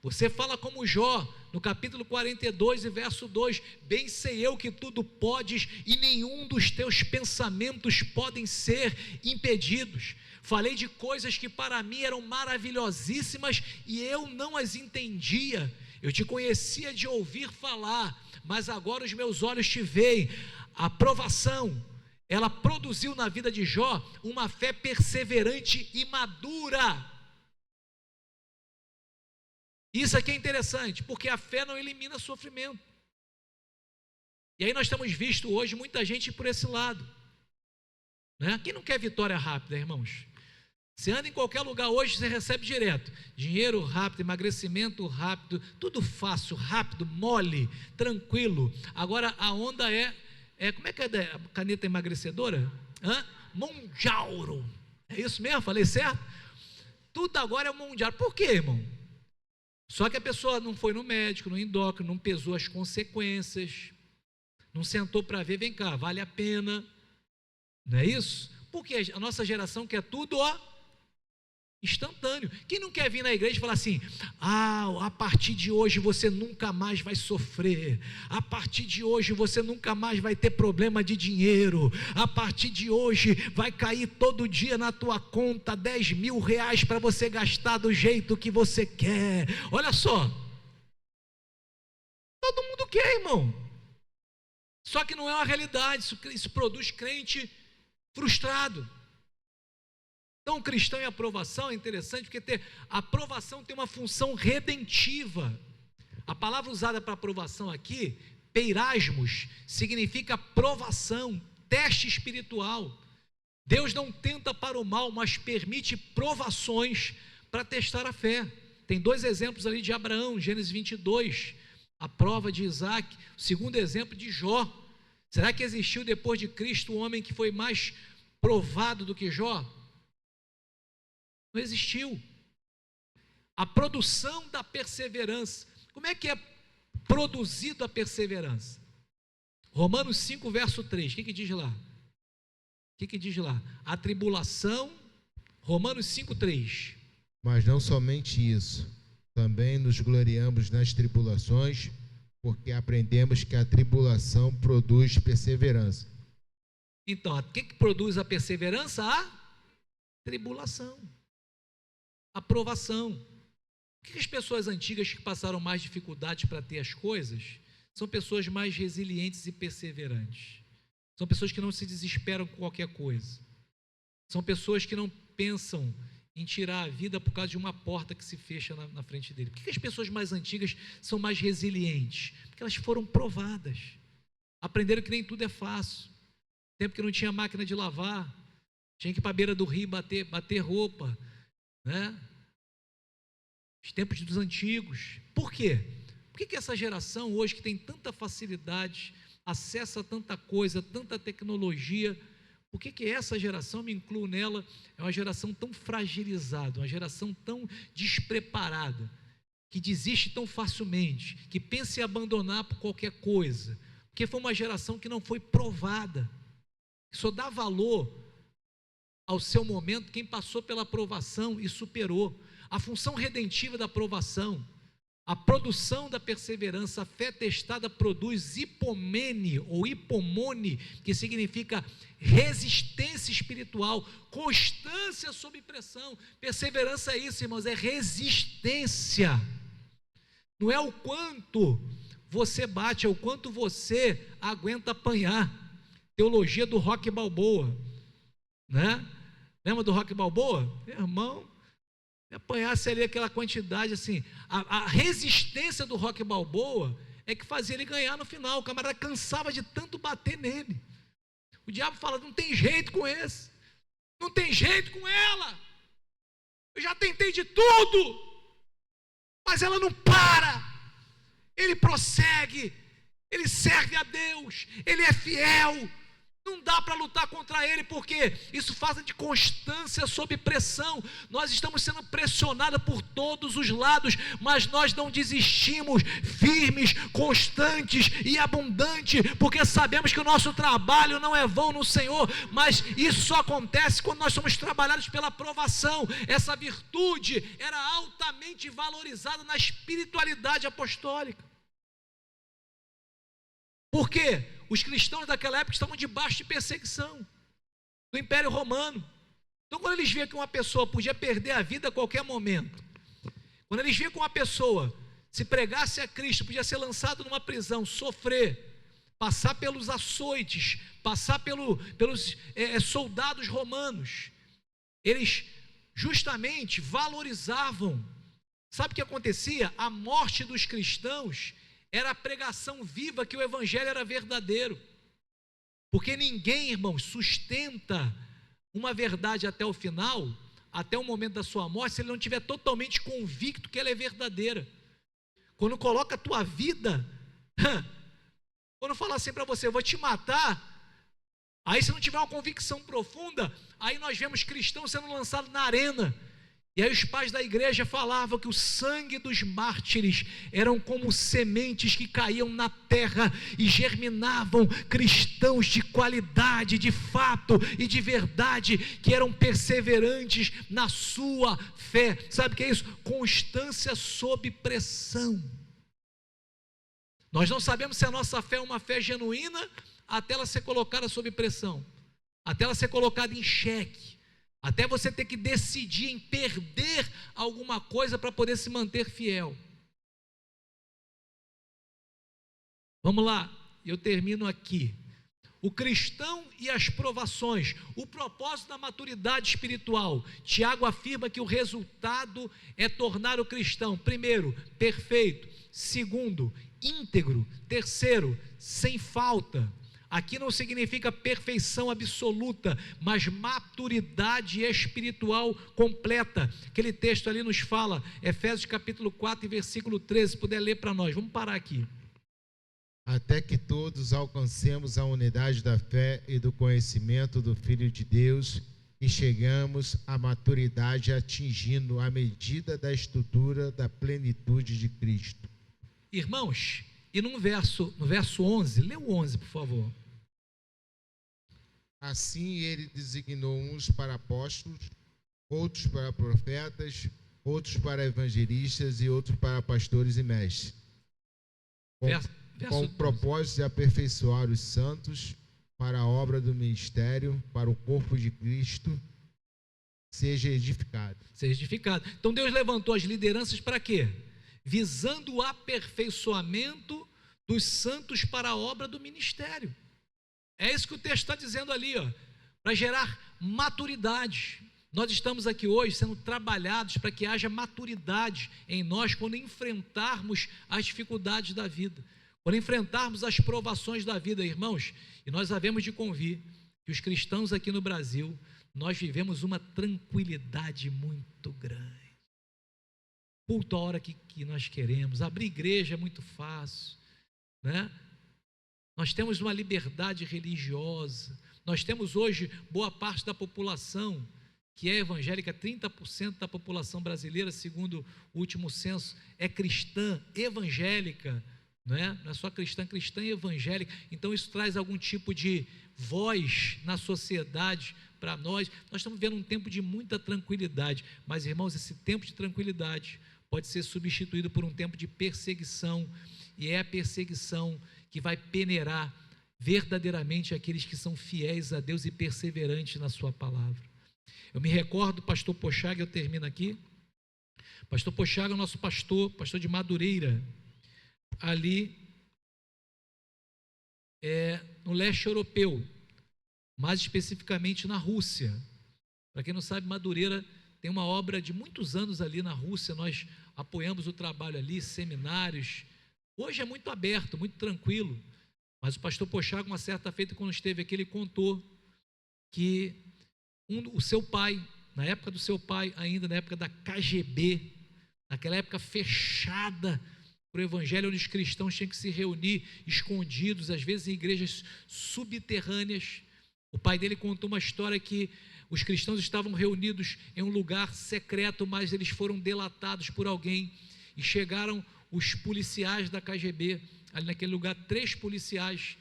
Speaker 1: Você fala como Jó, no capítulo 42 e verso 2, bem sei eu que tudo podes e nenhum dos teus pensamentos podem ser impedidos. Falei de coisas que para mim eram maravilhosíssimas e eu não as entendia. Eu te conhecia de ouvir falar, mas agora os meus olhos te veem. A provação, ela produziu na vida de Jó uma fé perseverante e madura. Isso aqui é interessante, porque a fé não elimina sofrimento. E aí nós temos visto hoje muita gente por esse lado, né? Quem não quer vitória rápida, irmãos? Você anda em qualquer lugar hoje, você recebe direto. Dinheiro rápido, emagrecimento rápido, tudo fácil, rápido, mole, tranquilo. Agora a onda como é que é a caneta emagrecedora? Mondiauro. É isso mesmo? Falei certo? Tudo agora é mundial. Por quê, irmão? Só que a pessoa não foi no médico, no endócrino, não pesou as consequências, não sentou para ver, vem cá, vale a pena. Não é isso? Porque a nossa geração quer tudo, instantâneo. Quem não quer vir na igreja e falar assim, a partir de hoje você nunca mais vai sofrer, a partir de hoje você nunca mais vai ter problema de dinheiro, a partir de hoje vai cair todo dia na tua conta 10 mil reais para você gastar do jeito que você quer. Olha só, todo mundo quer, irmão, só que não é uma realidade. Isso produz crente frustrado. Então, o cristão e a aprovação é interessante, porque a aprovação tem uma função redentiva. A palavra usada para aprovação aqui, peirasmos, significa provação, teste espiritual. Deus não tenta para o mal, mas permite provações para testar a fé. Tem 2 exemplos ali de Abraão, Gênesis 22, a prova de Isaac. O segundo exemplo de Jó. Será que existiu depois de Cristo um homem que foi mais provado do que Jó? Não existiu. A produção da perseverança. Como é que é produzido a perseverança? Romanos 5, verso 3. O que diz lá? O que diz lá? A tribulação, Romanos 5, 3.
Speaker 3: Mas não somente isso, também nos gloriamos nas tribulações, porque aprendemos que a tribulação produz perseverança.
Speaker 1: Então, o que produz a perseverança? A tribulação, a provação. Por que as pessoas antigas que passaram mais dificuldades para ter as coisas são pessoas mais resilientes e perseverantes? São pessoas que não se desesperam com qualquer coisa. São pessoas que não pensam em tirar a vida por causa de uma porta que se fecha na frente dele. Por que as pessoas mais antigas são mais resilientes? Porque elas foram provadas. Aprenderam que nem tudo é fácil. Tempo que não tinha máquina de lavar, tinha que ir para a beira do rio bater roupa, né? Os tempos dos antigos. Por quê? Por que essa geração hoje, que tem tanta facilidade, acessa tanta coisa, tanta tecnologia, por que essa geração, me incluo nela, é uma geração tão fragilizada, uma geração tão despreparada, que desiste tão facilmente, que pensa em abandonar por qualquer coisa? Porque foi uma geração que não foi provada, que só dá valor ao seu momento quem passou pela provação e superou. A função redentiva da provação, a produção da perseverança, a fé testada produz hipomene ou hipomone, que significa resistência espiritual, constância sob pressão. Perseverança é isso, irmãos, é resistência. Não é o quanto você bate, é o quanto você aguenta apanhar. Teologia do Rocky Balboa, né? Lembra do Rocky Balboa? Meu irmão, se apanhasse ali aquela quantidade assim, a resistência do Rocky Balboa é que fazia ele ganhar no final. O camarada cansava de tanto bater nele. O diabo fala: não tem jeito com esse, não tem jeito com ela, eu já tentei de tudo, mas ela não para. Ele prossegue, ele serve a Deus, ele é fiel. Não dá para lutar contra ele, porque isso faz de constância sob pressão. Nós estamos sendo pressionados por todos os lados, mas nós não desistimos, firmes, constantes e abundantes, porque sabemos que o nosso trabalho não é vão no Senhor, mas isso só acontece quando nós somos trabalhados pela aprovação. Essa virtude era altamente valorizada na espiritualidade apostólica. Por quê? Os cristãos daquela época estavam debaixo de perseguição do Império Romano. Então, quando eles viam que uma pessoa podia perder a vida a qualquer momento, quando eles viam que uma pessoa, se pregasse a Cristo, podia ser lançado numa prisão, sofrer, passar pelos açoites, passar pelos soldados romanos, eles justamente valorizavam. Sabe o que acontecia? A morte dos cristãos era a pregação viva que o evangelho era verdadeiro, porque ninguém, irmãos, sustenta uma verdade até o final, até o momento da sua morte, se ele não estiver totalmente convicto que ela é verdadeira. Quando coloca a tua vida, quando fala assim para você: eu vou te matar, aí se não tiver uma convicção profunda, aí nós vemos cristãos sendo lançados na arena. E aí os pais da igreja falavam que o sangue dos mártires eram como sementes que caíam na terra e germinavam cristãos de qualidade, de fato e de verdade, que eram perseverantes na sua fé. Sabe o que é isso? Constância sob pressão. Nós não sabemos se a nossa fé é uma fé genuína até ela ser colocada sob pressão, até ela ser colocada em xeque, até você ter que decidir em perder alguma coisa para poder se manter fiel. Vamos lá, eu termino aqui. O cristão e as provações, o propósito da maturidade espiritual. Tiago afirma que o resultado é tornar o cristão, primeiro, perfeito; segundo, íntegro; terceiro, sem falta. Aqui não significa perfeição absoluta, mas maturidade espiritual completa. Aquele texto ali nos fala, Efésios capítulo 4 e versículo 13, se puder ler para nós. Vamos parar aqui.
Speaker 3: Até que todos alcancemos a unidade da fé e do conhecimento do Filho de Deus e chegamos à maturidade atingindo a medida da estrutura da plenitude de Cristo.
Speaker 1: Irmãos, e no verso 11, lê o 11, por favor.
Speaker 3: Assim ele designou uns para apóstolos, outros para profetas, outros para evangelistas e outros para pastores e mestres, com o propósito de aperfeiçoar os santos para a obra do ministério, para o corpo de Cristo, seja edificado.
Speaker 1: Seja edificado. Então Deus levantou as lideranças para quê? Visando o aperfeiçoamento dos santos para a obra do ministério. É isso que o texto está dizendo ali, ó, para gerar maturidade. Nós estamos aqui hoje sendo trabalhados para que haja maturidade em nós quando enfrentarmos as dificuldades da vida, quando enfrentarmos as provações da vida, irmãos. E nós havemos de convir que os cristãos aqui no Brasil, nós vivemos uma tranquilidade muito grande. Culto a hora que nós queremos, abrir igreja é muito fácil, né? Nós temos uma liberdade religiosa, nós temos hoje boa parte da população que é evangélica, 30% da população brasileira, segundo o último censo, é cristã evangélica, não é só cristã, cristã e evangélica. Então isso traz algum tipo de voz na sociedade para nós. Nós estamos vivendo um tempo de muita tranquilidade, mas irmãos, esse tempo de tranquilidade pode ser substituído por um tempo de perseguição, e é a perseguição que vai peneirar verdadeiramente aqueles que são fiéis a Deus e perseverantes na sua palavra. Eu me recordo, pastor Pochaga, eu termino aqui. Pastor Pochaga é o nosso pastor de Madureira, ali no leste europeu, mais especificamente na Rússia. Para quem não sabe, Madureira tem uma obra de muitos anos ali na Rússia, nós apoiamos o trabalho ali, seminários. Hoje é muito aberto, muito tranquilo, mas o pastor Pochaga, uma certa feita, quando esteve aqui, ele contou que o seu pai, na época do seu pai, ainda na época da KGB, naquela época fechada para o evangelho, onde os cristãos tinham que se reunir escondidos, às vezes em igrejas subterrâneas. O pai dele contou uma história que os cristãos estavam reunidos em um lugar secreto, mas eles foram delatados por alguém e chegaram os policiais da KGB, ali naquele lugar, 3 policiais,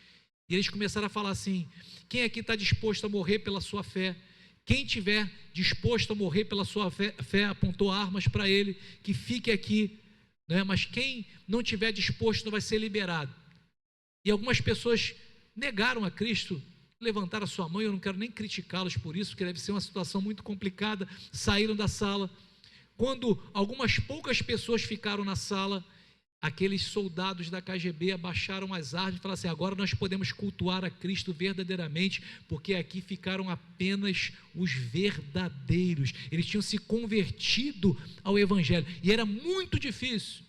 Speaker 1: e eles começaram a falar assim: quem aqui está disposto a morrer pela sua fé? Quem tiver disposto a morrer pela sua fé, apontou armas para ele, que fique aqui, né? Mas quem não tiver disposto não vai ser liberado. E algumas pessoas negaram a Cristo, levantaram a sua mão, e eu não quero nem criticá-los por isso, porque deve ser uma situação muito complicada, saíram da sala. Quando algumas poucas pessoas ficaram na sala, aqueles soldados da KGB abaixaram as armas e falaram assim: agora nós podemos cultuar a Cristo verdadeiramente, porque aqui ficaram apenas os verdadeiros. Eles tinham se convertido ao evangelho, e era muito difícil.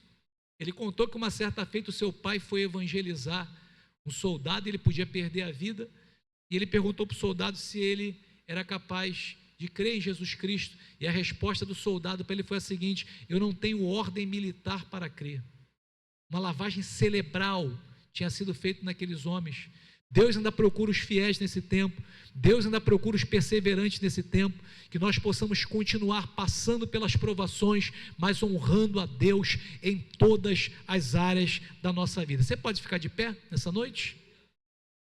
Speaker 1: Ele contou que uma certa feita o seu pai foi evangelizar um soldado, ele podia perder a vida, e ele perguntou para o soldado se ele era capaz de crer em Jesus Cristo, e a resposta do soldado para ele foi a seguinte: eu não tenho ordem militar para crer. Uma lavagem cerebral tinha sido feita naqueles homens. Deus ainda procura os fiéis nesse tempo, Deus ainda procura os perseverantes nesse tempo, que nós possamos continuar passando pelas provações, mas honrando a Deus em todas as áreas da nossa vida. Você pode ficar de pé nessa noite?